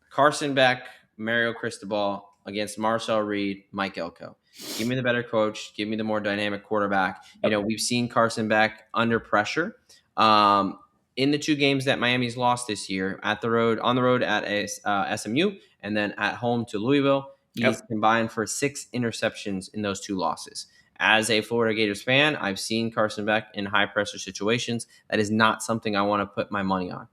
[SPEAKER 1] Carson Beck, Mario Cristobal against Marcel Reed, Mike Elko. Give me the better coach. Give me the more dynamic quarterback.
[SPEAKER 2] Yep.
[SPEAKER 1] We've seen Carson Beck under pressure. Um, in the 2 games that Miami's lost this year, on the road at SMU, and then at home to Louisville, he's
[SPEAKER 2] Yep.
[SPEAKER 1] combined for 6 interceptions in those 2 losses. As a Florida Gators fan, I've seen Carson Beck in high pressure situations. That is not something I want to put my money on.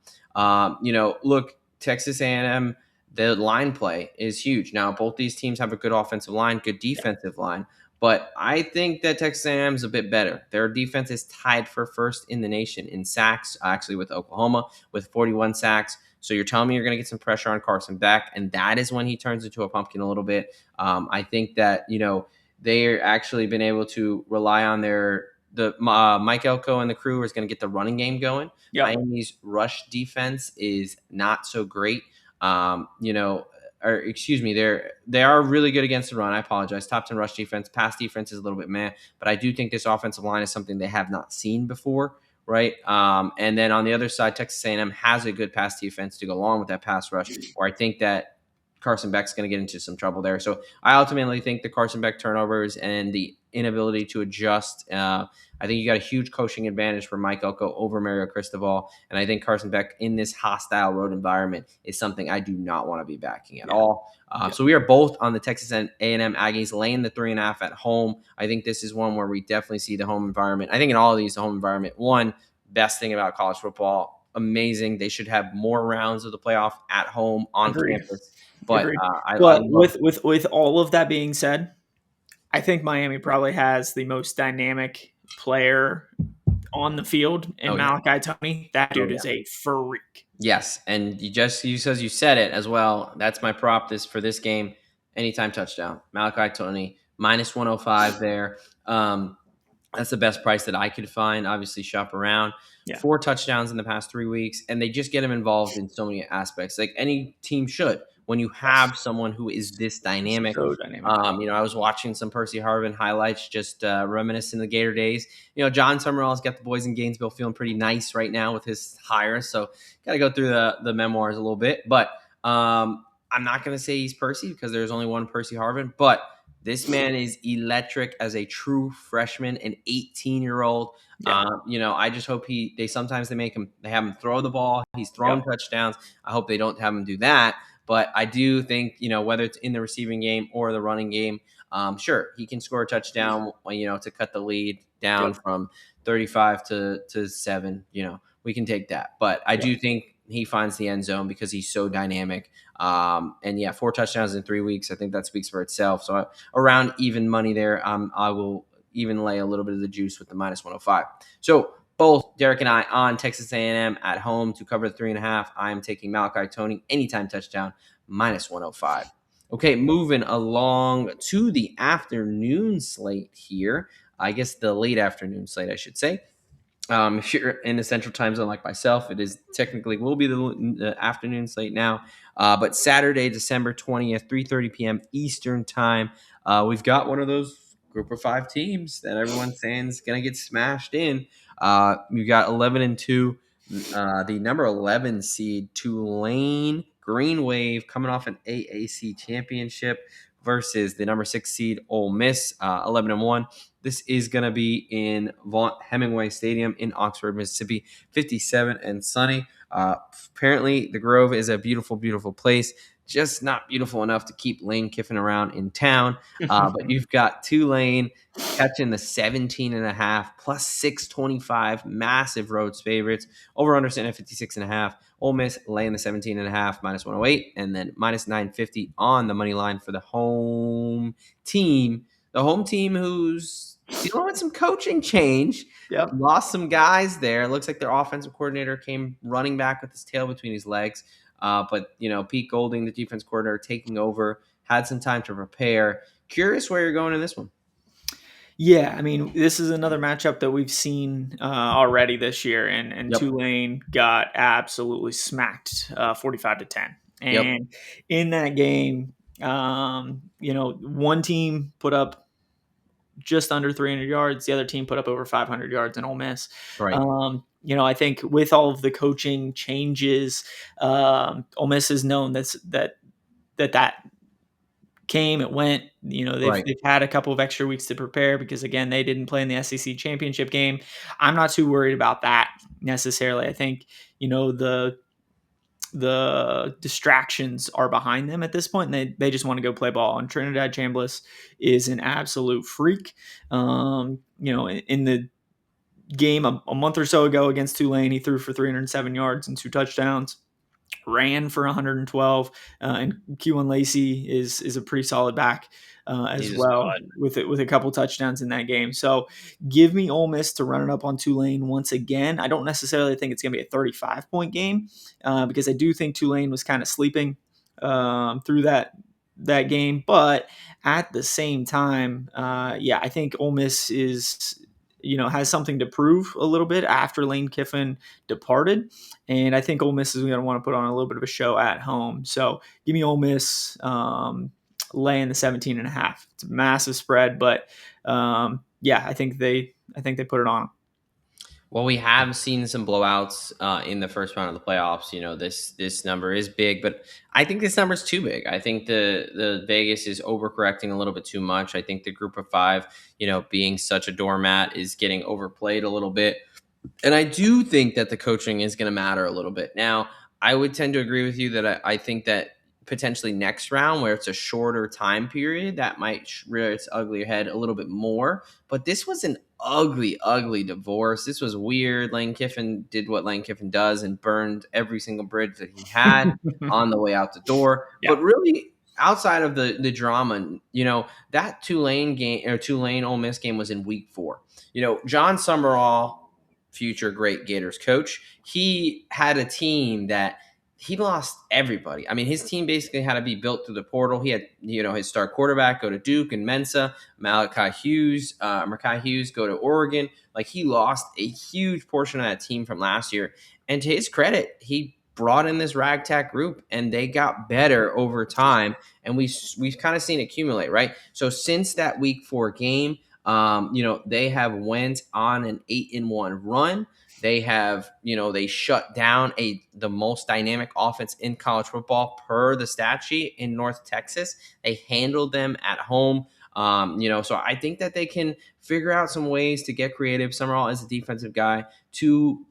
[SPEAKER 1] Look, Texas A&M, the line play is huge. Now, both these teams have a good offensive line, good defensive line. But I think that Texas A&M is a bit better. Their defense is tied for first in the nation in sacks, actually with Oklahoma with 41 sacks. So you're telling me you're going to get some pressure on Carson Beck, and that is when he turns into a pumpkin a little bit. I think that they're actually been able to rely on the Mike Elko and the crew is going to get the running game going.
[SPEAKER 2] Yep.
[SPEAKER 1] Miami's rush defense is not so great. Um, you know, or excuse me, they are really good against the run. I apologize. Top 10 rush defense, pass defense is a little bit meh, but I do think this offensive line is something they have not seen before, right? And then on the other side, Texas A&M has a good pass defense to go along with that pass rush. Where I think that Carson Beck's going to get into some trouble there. So I ultimately think the Carson Beck turnovers and the inability to adjust. I think you got a huge coaching advantage for Mike Elko over Mario Cristobal. And I think Carson Beck in this hostile road environment is something I do not want to be backing at all. So we are both on the Texas A&M Aggies laying the 3.5 at home. I think this is one where we definitely see the home environment. I think in all of these, the home environment, one, best thing about college football, amazing. They should have more rounds of the playoff at home on campus. But I love
[SPEAKER 2] with all of that being said, I think Miami probably has the most dynamic player on the field in Malachi Tony. That dude is a freak.
[SPEAKER 1] Yes, and you said it as well. That's my prop for this game. Anytime touchdown. Malachi Tony minus 105 there. That's the best price that I could find. Obviously, shop around. 4 touchdowns in the past 3 weeks, and they just get him involved in so many aspects, like any team should. When you have someone who is this dynamic,
[SPEAKER 2] So dynamic.
[SPEAKER 1] I was watching some Percy Harvin highlights, just reminiscing the Gator days. John Summerall's got the boys in Gainesville feeling pretty nice right now with his hire, so got to go through the memoirs a little bit. But I'm not going to say he's Percy because there's only one Percy Harvin, but this man is electric as a true freshman, an 18-year-old. I just hope they sometimes they have him throw the ball. He's thrown touchdowns. I hope they don't have him do that. But I do think, whether it's in the receiving game or the running game, sure, he can score a touchdown, to cut the lead down from 35 to 7. We can take that. But I do think he finds the end zone because he's so dynamic. 4 touchdowns in 3 weeks. I think that speaks for itself. So around even money there, I will even lay a little bit of the juice with the minus 105. So both Derek and I on Texas A&M at home to cover the 3.5. I am taking Malachi Tony anytime touchdown minus 105. Okay, moving along to the afternoon slate here. I guess the late afternoon slate, I should say. If you're in the central time zone like myself, it is technically will be the afternoon slate now. But Saturday, December 20th, 3:30 p.m. Eastern time, we've got one of those group of 5 teams that everyone's saying is going to get smashed in. We've got 11-2, the number 11 seed Tulane Green Wave coming off an AAC championship versus the number 6 seed Ole Miss, 11-1. This is going to be in Vaught-Hemingway Stadium in Oxford, Mississippi, 57 and sunny. Apparently, the Grove is a beautiful, beautiful place. Just not beautiful enough to keep Lane Kiffin around in town. But you've got Tulane catching the 17.5 plus 625, massive roads favorites. Over under at 56.5. Ole Miss laying the 17.5 minus 108, and then minus 950 on the money line for the home team. The home team who's dealing with some coaching change. Lost some guys there. It looks like their offensive coordinator came running back with his tail between his legs. But Pete Golding, the defense coordinator, taking over, had some time to prepare. Curious where you're going in this one.
[SPEAKER 2] Yeah, I mean, this is another matchup that we've seen already this year, and Tulane got absolutely smacked 45-10. And in that game, one team put up just under 300 yards. The other team put up over 500 yards in Ole Miss.
[SPEAKER 1] Right.
[SPEAKER 2] I think with all of the coaching changes, Ole Miss is known that came, it went. They've had a couple of extra weeks to prepare because, again, they didn't play in the SEC championship game. I'm not too worried about that necessarily. I think the distractions are behind them at this point, and they just want to go play ball. And Trinidad Chambliss is an absolute freak. In the game a month or so ago against Tulane, he threw for 307 yards and 2 touchdowns. Ran for 112, and Q1 Lacey is a pretty solid back as well, with a couple touchdowns in that game. So give me Ole Miss to run it up on Tulane once again. I don't necessarily think it's going to be a 35-point game because I do think Tulane was kind of sleeping through that game. But at the same time, I think Ole Miss has something to prove a little bit after Lane Kiffin departed. And I think Ole Miss is going to want to put on a little bit of a show at home. So give me Ole Miss laying the 17.5. It's a massive spread, but I think they put it on.
[SPEAKER 1] Well, we have seen some blowouts in the first round of the playoffs. This number is big, but I think this number is too big. I think the Vegas is overcorrecting a little bit too much. I think the group of five, being such a doormat, is getting overplayed a little bit. And I do think that the coaching is going to matter a little bit. Now, I would tend to agree with you that I think that potentially next round, where it's a shorter time period, that might rear its ugly head a little bit more. But this was an ugly, ugly divorce. This was weird. Lane Kiffin did what Lane Kiffin does and burned every single bridge that he had on the way out the door.
[SPEAKER 2] Yeah.
[SPEAKER 1] But really, outside of the drama, that Tulane game or Tulane Ole Miss game was in week 4. John Summerall, future great Gators coach, he had a team that he lost everybody. I mean, his team basically had to be built through the portal. He had, his star quarterback go to Duke and Mensa, Malachi Hughes go to Oregon. Like, he lost a huge portion of that team from last year. And to his credit, he brought in this ragtag group and they got better over time. And we've kind of seen it accumulate, right? So since that week 4 game, they have went on an 8-1 run. They have, they shut down the most dynamic offense in college football per the stat sheet in North Texas. They handled them at home. So I think that they can figure out some ways to get creative. Summerall is a defensive guy to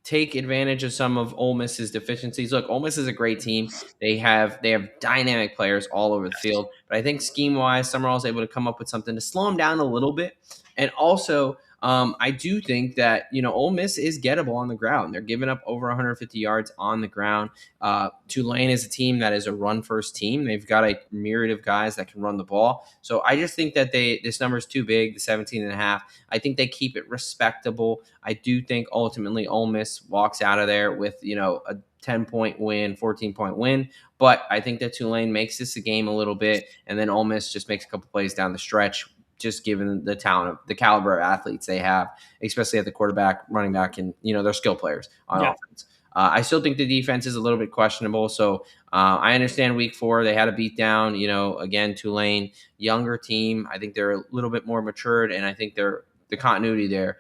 [SPEAKER 1] take advantage of some of Ole Miss's deficiencies. Look, Ole Miss is a great team. They have dynamic players all over the field, but I think scheme wise, Summerall is able to come up with something to slow them down a little bit. And also, I do think that Ole Miss is gettable on the ground. They're giving up over 150 yards on the ground. Tulane is a team that is a run first team. They've got a myriad of guys that can run the ball. So I just think that this number is too big, the 17.5. I think they keep it respectable. I do think ultimately Ole Miss walks out of there with a 10-point win, 14-point win. But I think that Tulane makes this a game a little bit, and then Ole Miss just makes a couple plays down the stretch, just given the talent, the caliber of athletes they have, especially at the quarterback, running back, and their skill players on offense. I still think the defense is a little bit questionable. So I understand week 4 they had a beat down. Again, Tulane, younger team. I think they're a little bit more matured, and I think the continuity there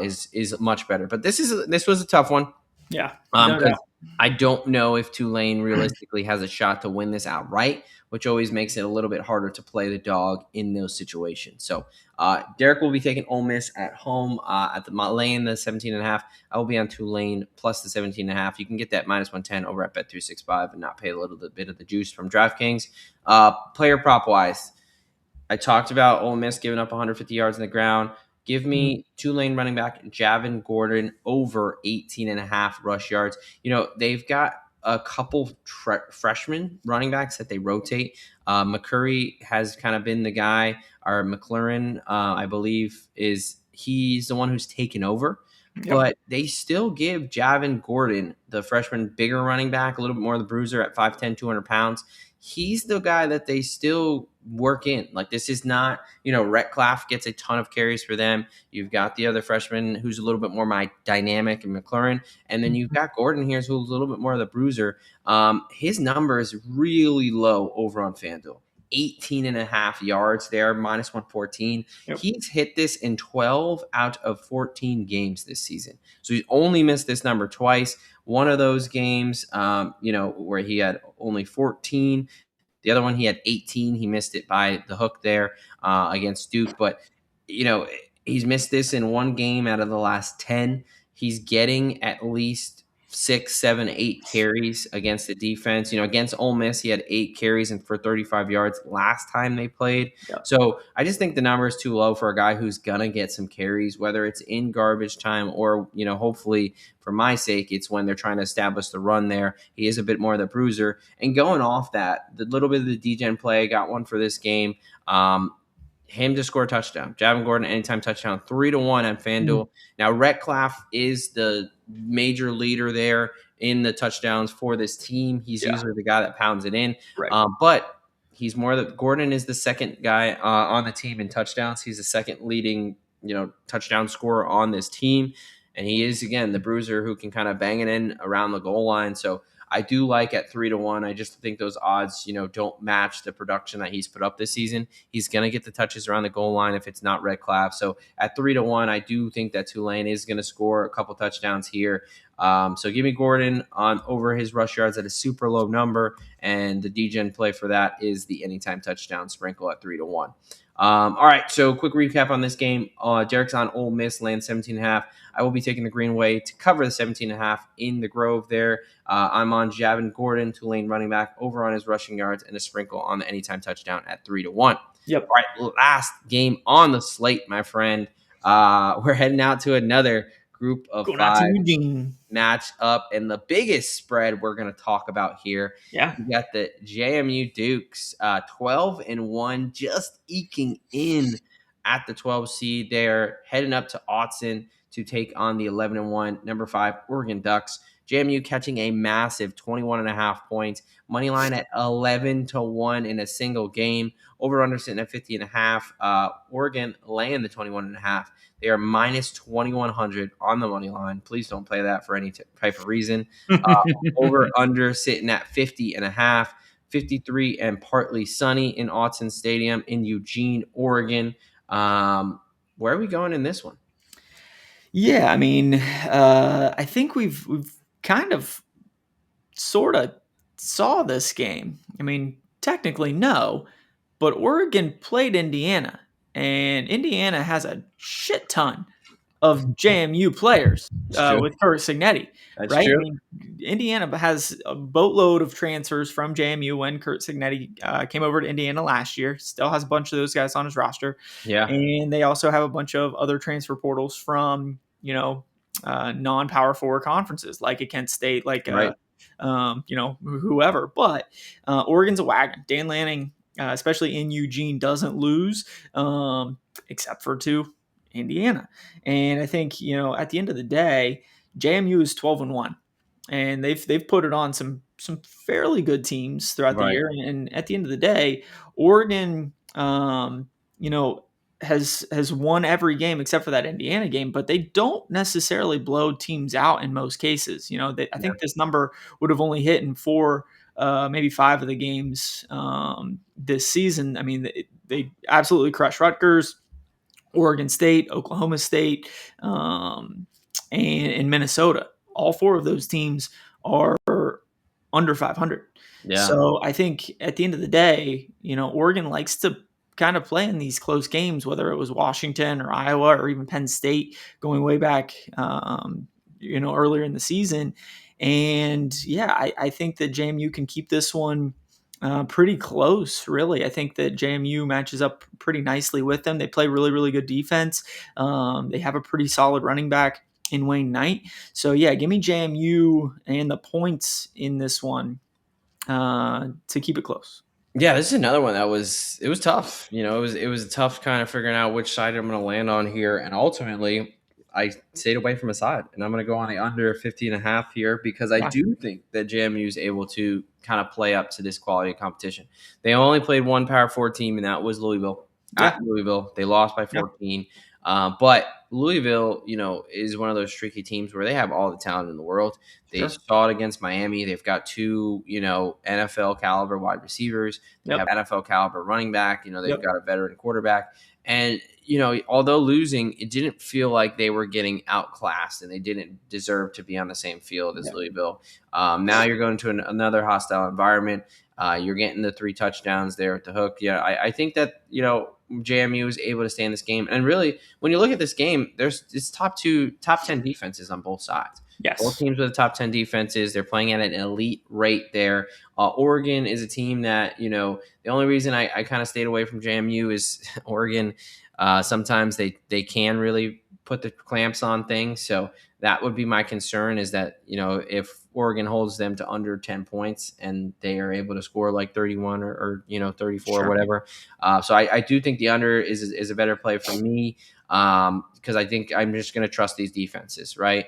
[SPEAKER 1] is much better. But this was a tough one.
[SPEAKER 2] Yeah.
[SPEAKER 1] Because I don't know if Tulane realistically has a shot to win this outright, which always makes it a little bit harder to play the dog in those situations. So Derek will be taking Ole Miss at home at the laying the 17.5. I will be on Tulane plus the 17.5. You can get that minus 110 over at Bet365 and not pay a little bit of the juice from DraftKings. Player prop wise, I talked about Ole Miss giving up 150 yards on the ground. Give me Tulane running back Javin Gordon over 18.5 rush yards. They've got a couple freshman running backs that they rotate. McCurry has kind of been the guy, or McLaurin, I believe, he's the one who's taken over.
[SPEAKER 2] Yep.
[SPEAKER 1] But they still give Javin Gordon, the freshman, bigger running back, a little bit more of the bruiser at 5'10", 200 pounds. He's the guy that they still work in. Like, this is not, Rhett Claff gets a ton of carries for them. You've got the other freshman who's a little bit more dynamic, and McLaurin. And then you've got Gordon here, who's a little bit more of the bruiser. His number is really low over on FanDuel. 18.5 yards there, minus 114.
[SPEAKER 2] Yep.
[SPEAKER 1] He's hit this in 12 out of 14 games this season. So he's only missed this number twice. One of those games, where he had only 14. The other one, he had 18. He missed it by the hook there against Duke. But, he's missed this in one game out of the last 10. He's getting at least 6, 7, 8 carries against the defense. Against Ole Miss, he had 8 carries and for 35 yards last time they played.
[SPEAKER 2] Yeah.
[SPEAKER 1] So I just think the number is too low for a guy who's going to get some carries, whether it's in garbage time or, hopefully for my sake, it's when they're trying to establish the run there. He is a bit more of the bruiser. And going off that, the little bit of the DGen play, got one for this game. Him to score a touchdown. Javin Gordon, anytime touchdown, 3-1 on FanDuel. Now, Rhett Claff is the major leader there in the touchdowns for this team. He's usually the guy that pounds it in.
[SPEAKER 2] Right.
[SPEAKER 1] But he's Gordon is the second guy on the team in touchdowns. He's the second leading, touchdown scorer on this team. And he is, again, the bruiser who can kind of bang it in around the goal line. So I do like at 3-1. I just think those odds, don't match the production that he's put up this season. He's going to get the touches around the goal line if it's not Red Clav. So at 3-1, I do think that Tulane is going to score a couple touchdowns here. So give me Gordon on over his rush yards at a super low number, and the DGen play for that is the anytime touchdown sprinkle at 3-1. All right, so quick recap on this game. Derek's on Ole Miss, land 17.5. I will be taking the Greenway to cover the 17.5 in the Grove there. I'm on Javin Gordon, Tulane running back, over on his rushing yards, and a sprinkle on the anytime touchdown at 3-1.
[SPEAKER 2] Yep.
[SPEAKER 1] All right, last game on the slate, my friend. We're heading out to another group of
[SPEAKER 2] Going out to
[SPEAKER 1] 5
[SPEAKER 2] Eugene.
[SPEAKER 1] match up, and the biggest spread we're going to talk about here.
[SPEAKER 2] Yeah.
[SPEAKER 1] We got the JMU Dukes, 12-1, just eking in at the 12 seed. They're heading up to Autzen to take on the 11-1 number 5 Oregon Ducks. JMU catching a massive 21.5 points. Money line at 11-1 in a single game. Over under sitting at 50.5. Oregon laying the 21.5. They are minus 2,100 on the money line. Please don't play that for any type of reason. Over under sitting at 50.5. 53 and partly sunny in Autzen Stadium in Eugene, Oregon. Where are we going in this one?
[SPEAKER 2] Yeah, I mean, I think we've kind of sort of saw this game. I mean, technically no, but Oregon played Indiana, and Indiana has a shit ton of JMU players with Kurt Signetti,
[SPEAKER 1] That's
[SPEAKER 2] right?
[SPEAKER 1] true.
[SPEAKER 2] I mean, Indiana has a boatload of transfers from JMU when Kurt Signetti came over to Indiana last year. Still has a bunch of those guys on his roster.
[SPEAKER 1] Yeah.
[SPEAKER 2] And they also have a bunch of other transfer portals from, non-power four conferences like at Kent State, like,
[SPEAKER 1] Right.
[SPEAKER 2] whoever. But Oregon's a wagon. Dan Lanning, especially in Eugene, doesn't lose except for to Indiana. And I think, at the end of the day, JMU is 12-1. And they've put it on some fairly good teams throughout the
[SPEAKER 1] Right.
[SPEAKER 2] year. And at the end of the day, Oregon, has won every game except for that Indiana game, but they don't necessarily blow teams out in most cases. I think this number would have only hit in 4, maybe 5 of the games this season. I mean, they absolutely crushed Rutgers, Oregon State, Oklahoma State, and Minnesota. All 4 of those teams are under 500.
[SPEAKER 1] Yeah.
[SPEAKER 2] So I think at the end of the day, Oregon likes to kind of play in these close games, whether it was Washington or Iowa or even Penn State going way back, earlier in the season. And yeah, I think that JMU can keep this one pretty close, really. I think that JMU matches up pretty nicely with them. They play really, really good defense. They have a pretty solid running back in Wayne Knight. So yeah, give me JMU and the points in this one to keep it close.
[SPEAKER 1] Yeah, this is another one that was tough. It was tough kind of figuring out which side I'm going to land on here, and ultimately I stayed away from a side, and I'm going to go on the under 50.5 here because I do think that JMU is able to kind of play up to this quality of competition. They only played one Power 4 team, and that was Louisville. At Louisville, they lost by 14. But Louisville, is one of those tricky teams where they have all the talent in the world. They saw it against Miami. They've got 2, NFL caliber wide receivers. They have NFL caliber running back. They've got a veteran quarterback. And, although losing, it didn't feel like they were getting outclassed and they didn't deserve to be on the same field as Louisville. Now you're going to another hostile environment. You're getting the 3 touchdowns there at the hook. Yeah, I think that, JMU is able to stay in this game. And really, when you look at this game, it's top 10 defenses on both sides.
[SPEAKER 2] Yes.
[SPEAKER 1] Both teams with the top 10 defenses. They're playing at an elite rate there. Oregon is a team that, the only reason I kind of stayed away from JMU is Oregon. Sometimes they can really put the clamps on things. So that would be my concern is that, if Oregon holds them to under 10 points and they are able to score like 31 or 34 or whatever. So I do think the under is a better play for me because I think I'm just going to trust these defenses, right?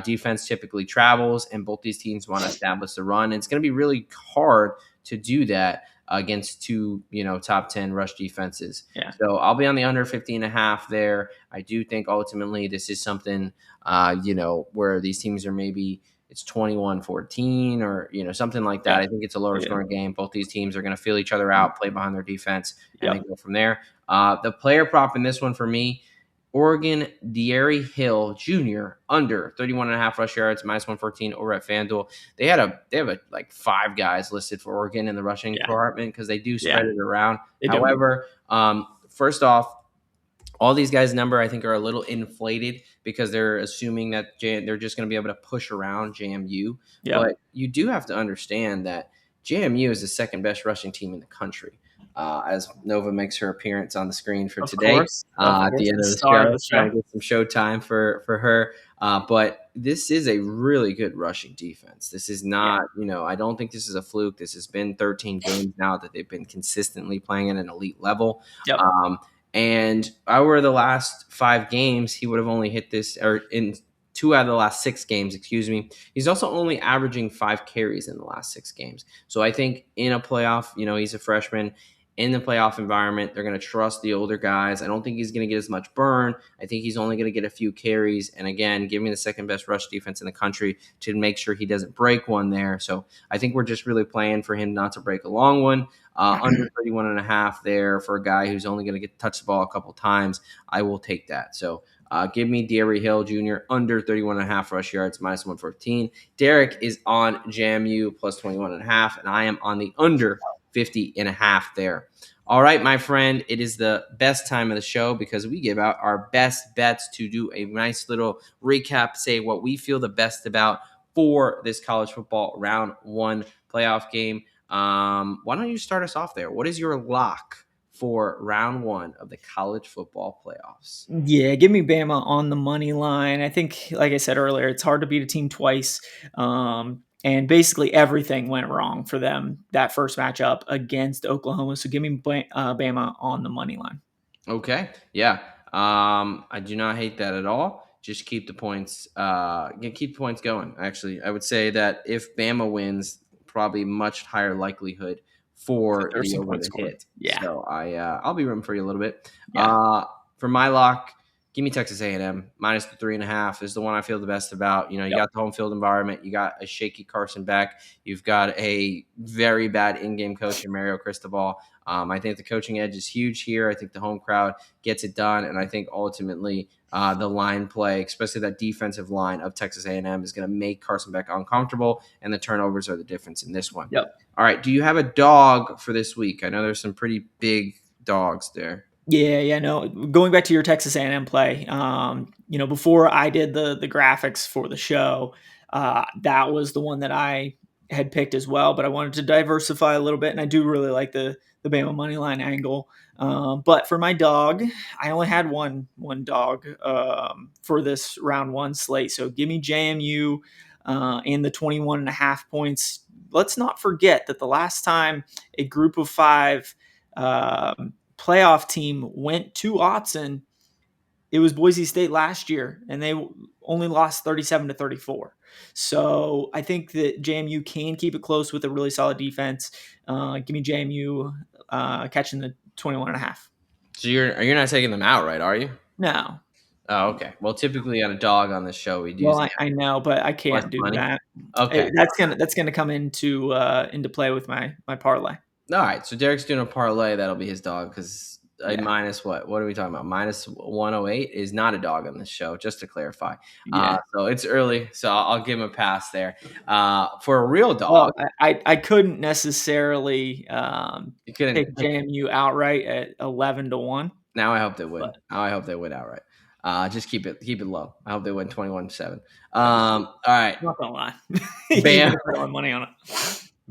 [SPEAKER 1] Defense typically travels and both these teams want to establish the run. And it's going to be really hard to do that against two, top 10 rush defenses.
[SPEAKER 2] Yeah.
[SPEAKER 1] So I'll be on the under 50.5 there. I do think ultimately this is something, where these teams are maybe it's 21-14 or, something like that.
[SPEAKER 2] Yeah.
[SPEAKER 1] I think it's a lower
[SPEAKER 2] Yeah.
[SPEAKER 1] scoring game. Both these teams are going to feel each other out, play behind their defense, and then
[SPEAKER 2] Yep.
[SPEAKER 1] go from there. The player prop in this one for me, Oregon, De'Ari Hill Jr. under 31.5 rush yards, -114 over at FanDuel. They have like 5 guys listed for Oregon in the rushing
[SPEAKER 2] Yeah.
[SPEAKER 1] department because they do
[SPEAKER 2] Yeah.
[SPEAKER 1] spread it around.
[SPEAKER 2] They do.
[SPEAKER 1] However, first off, all these guys' number I think are a little inflated because they're assuming that they're just going to be able to push around JMU.
[SPEAKER 2] Yep.
[SPEAKER 1] But you do have to understand that JMU is the second best rushing team in the country. As Nova makes her appearance on the screen for
[SPEAKER 2] Of
[SPEAKER 1] today
[SPEAKER 2] course. Of
[SPEAKER 1] at the
[SPEAKER 2] course.
[SPEAKER 1] end
[SPEAKER 2] The
[SPEAKER 1] of the
[SPEAKER 2] star of
[SPEAKER 1] show,
[SPEAKER 2] the
[SPEAKER 1] trying
[SPEAKER 2] show.
[SPEAKER 1] to get some showtime for her. But this is a really good rushing defense. This is
[SPEAKER 2] Yeah.
[SPEAKER 1] not, I don't think this is a fluke. This has been 13 games now that they've been consistently playing at an elite level.
[SPEAKER 2] Yep.
[SPEAKER 1] And over the last 5 games, he would have only hit this, or in 2 out of the last 6 games, excuse me. He's also only averaging 5 carries in the last 6 games. So I think in a playoff, he's a freshman. In the playoff environment, they're going to trust the older guys. I don't think he's going to get as much burn. I think he's only going to get a few carries. And again, give me the second best rush defense in the country to make sure he doesn't break one there. So I think we're just really playing for him not to break a long one. Under 31.5 there for a guy who's only going to get touch the ball a couple times. I will take that. So give me De'Ari Hill Jr. under 31.5 rush yards, -114. Derek is on JMU plus 21.5, and I am on the under 50.5 there. All right, my friend, it is the best time of the show because we give out our best bets to do a nice little recap, say what we feel the best about for this college football round 1 playoff game. Why don't you start us off there? What is your lock for round 1 of the college football playoffs?
[SPEAKER 2] Yeah, give me Bama on the money line. I think, like I said earlier, it's hard to beat a team twice. And basically everything went wrong for them that first matchup against Oklahoma. So give me Bama on the money line.
[SPEAKER 1] Okay. Yeah. I do not hate that at all. Just keep the points. Keep the points going. Actually, I would say that if Bama wins, probably much higher likelihood for
[SPEAKER 2] There's
[SPEAKER 1] the
[SPEAKER 2] some
[SPEAKER 1] over
[SPEAKER 2] points
[SPEAKER 1] the
[SPEAKER 2] scored.
[SPEAKER 1] hit.
[SPEAKER 2] Yeah.
[SPEAKER 1] So I'll be rooting for you a little bit.
[SPEAKER 2] Yeah.
[SPEAKER 1] For my lock, give me Texas A&M minus the 3.5 is the one I feel the best about. You
[SPEAKER 2] Yep.
[SPEAKER 1] got the home field environment. You got a shaky Carson Beck. You've got a very bad in-game coach in Mario Cristobal. I think the coaching edge is huge here. I think the home crowd gets it done, and I think ultimately the line play, especially that defensive line of Texas A&M, is going to make Carson Beck uncomfortable, and the turnovers are the difference in this one.
[SPEAKER 2] Yep.
[SPEAKER 1] All right, do you have a dog for this week? I know there's some pretty big dogs there.
[SPEAKER 2] Yeah, no. Going back to your Texas A&M play, before I did the graphics for the show, that was the one that I had picked as well. But I wanted to diversify a little bit, and I do really like the Bama money line angle. But for my dog, I only had one dog for this round 1 slate. So give me JMU and the 21.5 points. Let's not forget that the last time a group of 5 playoff team went to Autzen, it was Boise State last year, and they only lost 37-34. So I think that JMU can keep it close with a really solid defense. Give me JMU catching the 21.5.
[SPEAKER 1] So you're not taking them outright, are you?
[SPEAKER 2] No.
[SPEAKER 1] Oh, okay. Well, typically on a dog on this show, we'd use
[SPEAKER 2] Well, I know, but I
[SPEAKER 1] plus
[SPEAKER 2] can't do
[SPEAKER 1] money.
[SPEAKER 2] that.
[SPEAKER 1] Okay.
[SPEAKER 2] That's gonna come into play with my parlay.
[SPEAKER 1] All right. So Derek's doing a parlay. That'll be his dog because
[SPEAKER 2] Yeah.
[SPEAKER 1] minus what? What are we talking about? Minus 108 is not a dog on this show, just to clarify.
[SPEAKER 2] Yeah.
[SPEAKER 1] So it's early, so I'll give him a pass there. For a real
[SPEAKER 2] Well,
[SPEAKER 1] dog,
[SPEAKER 2] I couldn't necessarily
[SPEAKER 1] you couldn't.
[SPEAKER 2] pick JMU outright at 11-1.
[SPEAKER 1] Now I hope they win.
[SPEAKER 2] But
[SPEAKER 1] Now I hope they win outright. Just keep it low. I hope they win 21-7. All right.
[SPEAKER 2] I'm not gonna lie.
[SPEAKER 1] Bam.
[SPEAKER 2] Even throwing money on it.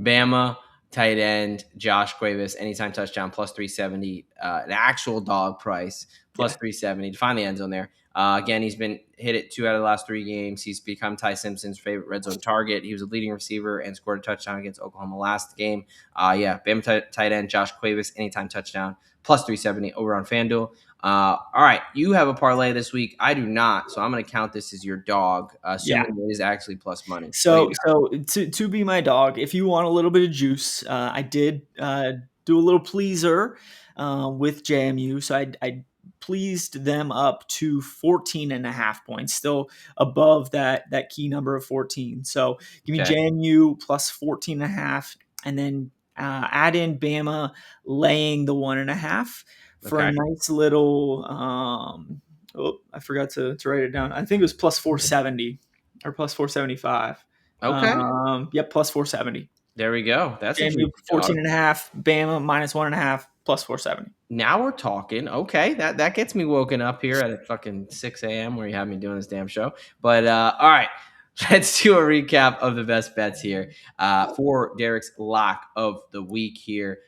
[SPEAKER 1] Bama tight end Josh Cuevas anytime touchdown plus 370. An actual dog price plus 370 to find the end zone there. Again, he's been hit it 2 out of the last 3 games. He's become Ty Simpson's favorite red zone target. He was a leading receiver and scored a touchdown against Oklahoma last game. Bama tight end Josh Cuevas anytime touchdown plus 370 over on FanDuel. All right, you have a parlay this week. I do not, so I'm going to count this as your dog,
[SPEAKER 2] Yeah.
[SPEAKER 1] assuming it is actually plus money. What do you
[SPEAKER 2] So to be my dog, if you want a little bit of juice, I did do a little pleaser with JMU. So I pleased them up to 14 and a half points, still above that key number of 14. So give me
[SPEAKER 1] got? Okay.
[SPEAKER 2] JMU plus 14 and a half, and then add in Bama laying the 1.5 for a
[SPEAKER 1] Okay.
[SPEAKER 2] nice little. Oh, I forgot to write it down. I think it was plus 470 or plus 475.
[SPEAKER 1] Okay.
[SPEAKER 2] Yep, plus 470.
[SPEAKER 1] There we go. That's a
[SPEAKER 2] JMU
[SPEAKER 1] juicy
[SPEAKER 2] 14
[SPEAKER 1] dog.
[SPEAKER 2] and a half, Bama minus 1.5, plus 470.
[SPEAKER 1] Now we're talking. Okay, that gets me woken up here at fucking 6 a.m. where you have me doing this damn show. But all right, let's do a recap of the best bets here for Derek's lock of the week here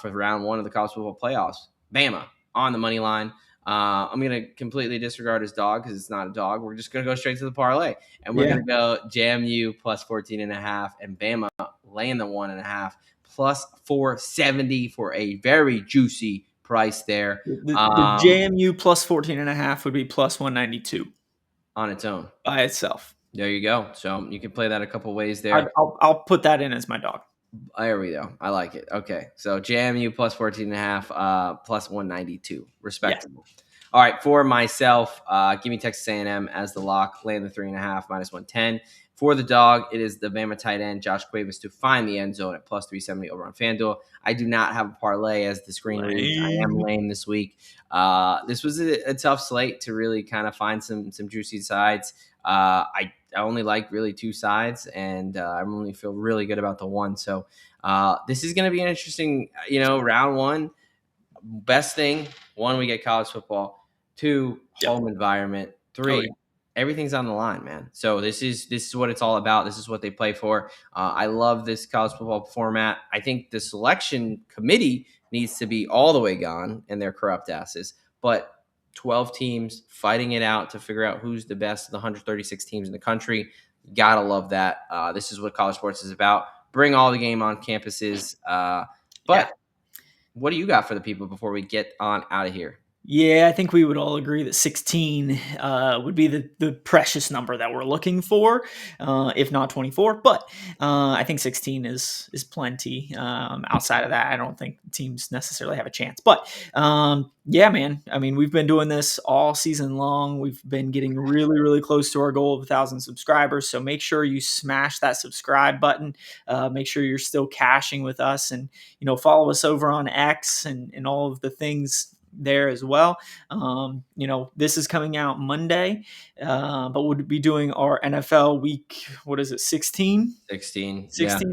[SPEAKER 1] for round one of the college football playoffs. Bama on the money line. I'm going to completely disregard his dog because it's not a dog. We're just going to go straight to the parlay. And we're
[SPEAKER 2] Yeah.
[SPEAKER 1] going to go JMU plus 14 and a half and Bama laying the 1.5 plus 470 for a very juicy price there
[SPEAKER 2] The JMU plus 14 and a half would be plus 192
[SPEAKER 1] on its own.
[SPEAKER 2] by itself.
[SPEAKER 1] There you go. So you can play that a couple ways there.
[SPEAKER 2] I'll put that in as my dog.
[SPEAKER 1] There we go. I like it. Okay. So JMU plus 14 and a half, plus 192, respectable.
[SPEAKER 2] Yes.
[SPEAKER 1] All right. For myself, give me Texas A&M as the lock, laying the 3.5 minus 110. For the dog, it is the Bama tight end, Josh Cuevas, to find the end zone at plus 370 over on FanDuel. I do not have a parlay as the screen reads. I am lame this week. This was a tough slate to really kind of find some juicy sides. I only like really two sides, and I only feel really good about the one. So this is going to be an interesting, round one. Best thing, one, we get college football. Two, home environment. Three, everything's on the line, man. So this is what it's all about. This is what they play for. I love this college football format. I think the selection committee needs to be all the way gone and their corrupt asses. But 12 teams fighting it out to figure out who's the best of the 136 teams in the country. You gotta love that. This is what college sports is about. Bring all the game on campuses. But what do you got for the people before we get on out of here?
[SPEAKER 2] Yeah, I think we would all agree that 16 would be the precious number that we're looking for, if not 24. But I think 16 is plenty. Outside of that, I don't think teams necessarily have a chance. But yeah, man. I mean, we've been doing this all season long. We've been getting really, really close to our goal of 1,000 subscribers. So make sure you smash that subscribe button. Make sure you're still cashing with us, and follow us over on X and all of the things there as well. This is coming out Monday, but we'll be doing our NFL week, 16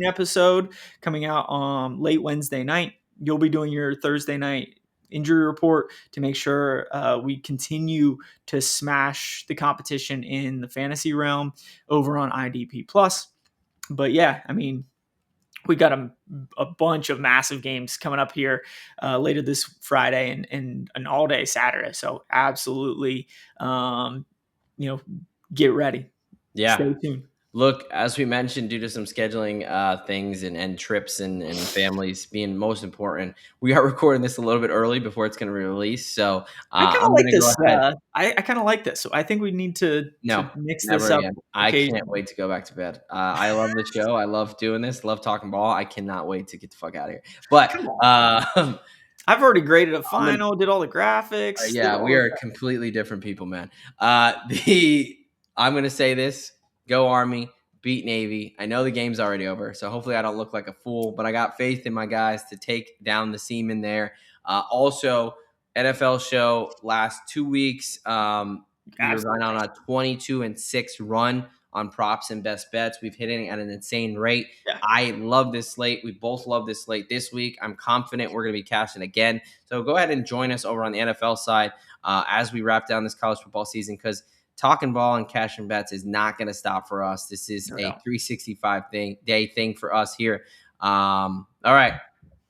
[SPEAKER 2] episode coming out late Wednesday night. You'll be doing your Thursday night injury report to make sure we continue to smash the competition in the fantasy realm over on IDP Plus. But yeah, I mean, we got a bunch of massive games coming up here later this Friday and an all-day Saturday. So absolutely, get ready.
[SPEAKER 1] Yeah.
[SPEAKER 2] Stay tuned.
[SPEAKER 1] Look, as we mentioned, due to some scheduling things and trips and families being most important, we are recording this a little bit early before it's going to be released. So
[SPEAKER 2] I kind of
[SPEAKER 1] I'm
[SPEAKER 2] like
[SPEAKER 1] going to go
[SPEAKER 2] this.
[SPEAKER 1] ahead.
[SPEAKER 2] I kind of like this. So I think we need to mix
[SPEAKER 1] Never
[SPEAKER 2] this up.
[SPEAKER 1] again. I can't wait to go back to bed. I love the show. I love doing this. Love talking ball. I cannot wait to get the fuck out of here. But
[SPEAKER 2] I've already graded a final, did all the graphics.
[SPEAKER 1] Yeah, we are completely different people, man. I'm going to say this. Go Army, beat Navy. I know the game's already over, so hopefully I don't look like a fool, but I got faith in my guys to take down the Seamen there. Also, NFL show last 2 weeks. We were running on a 22-6 run on props and best bets. We've hit it at an insane rate. Yeah. I love this slate. We both love this slate this week. I'm confident we're going to be cashing again. So go ahead and join us over on the NFL side as we wrap down this college football season, because talking ball and cashing bets is not going to stop for us. This is a 365 day thing for us here. All right.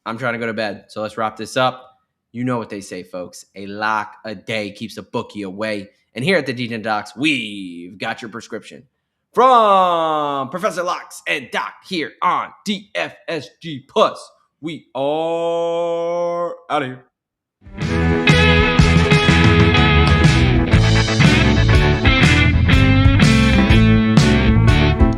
[SPEAKER 1] I'm trying to go to bed, so let's wrap this up. You know what they say, folks. A lock a day keeps a bookie away. And here at the DJ Docs, we've got your prescription from Professor Locks and Doc here on DFSG Plus. We are out of here.